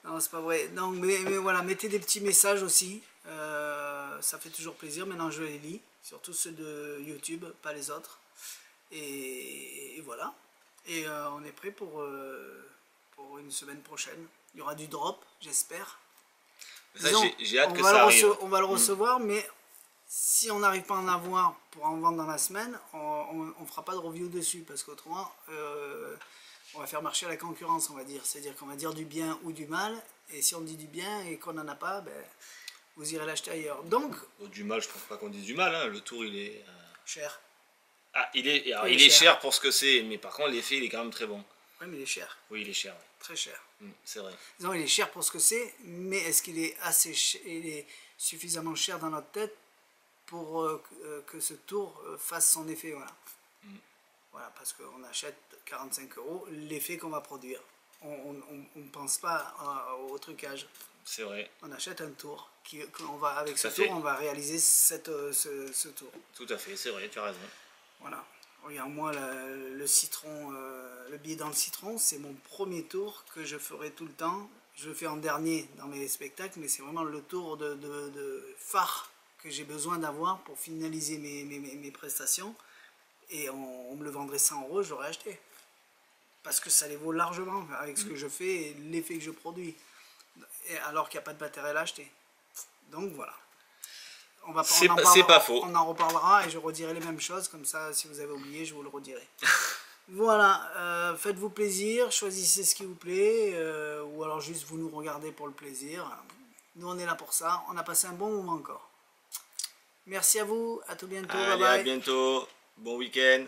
Non, c'est pas vrai. Non, mais voilà, mettez des petits messages aussi. Ça fait toujours plaisir. Maintenant, je les lis. Surtout ceux de YouTube, pas les autres. Et voilà. Et on est prêt pour une semaine prochaine. Il y aura du drop, j'espère. J'ai hâte que ça arrive. On va le recevoir, mais si on n'arrive pas à en avoir pour en vendre dans la semaine, on ne fera pas de review dessus. Parce qu'autrement... on va faire marcher la concurrence, on va dire. C'est-à-dire qu'on va dire du bien ou du mal. Et si on dit du bien et qu'on n'en a pas, ben, vous irez l'acheter ailleurs. Donc... Du mal, je pense pas qu'on dise du mal. Hein. Le tour, il est... cher. Ah, il est cher pour ce que c'est. Mais par contre, l'effet, il est quand même très bon. Oui, mais il est cher. Oui, il est cher. Ouais. Très cher. C'est vrai. Disons, il est cher pour ce que c'est, mais est-ce qu'il est assez il est suffisamment cher dans notre tête pour que ce tour fasse son effet, voilà. Voilà, parce qu'on achète 45 €, l'effet qu'on va produire. On ne pense pas au trucage. C'est vrai. On achète un tour. Avec ce tour, on va réaliser ce tour. Tout à fait, c'est vrai, tu as raison. Voilà. Regarde, moi, le citron, le billet dans le citron, c'est mon premier tour que je ferai tout le temps. Je le fais en dernier dans mes spectacles, mais c'est vraiment le tour de phare que j'ai besoin d'avoir pour finaliser mes prestations. Et on me le vendrait 100 €, je l'aurais acheté. Parce que ça les vaut largement avec ce que je fais et l'effet que je produis. Et alors qu'il n'y a pas de matériel à acheter. Donc voilà. C'est pas faux. On en reparlera et je redirai les mêmes choses. Comme ça, si vous avez oublié, je vous le redirai. Voilà. Faites-vous plaisir. Choisissez ce qui vous plaît. Ou alors juste vous nous regardez pour le plaisir. Nous, on est là pour ça. On a passé un bon moment encore. Merci à vous. À tout bientôt. Allez, bye bye. À bientôt. Bon week-end.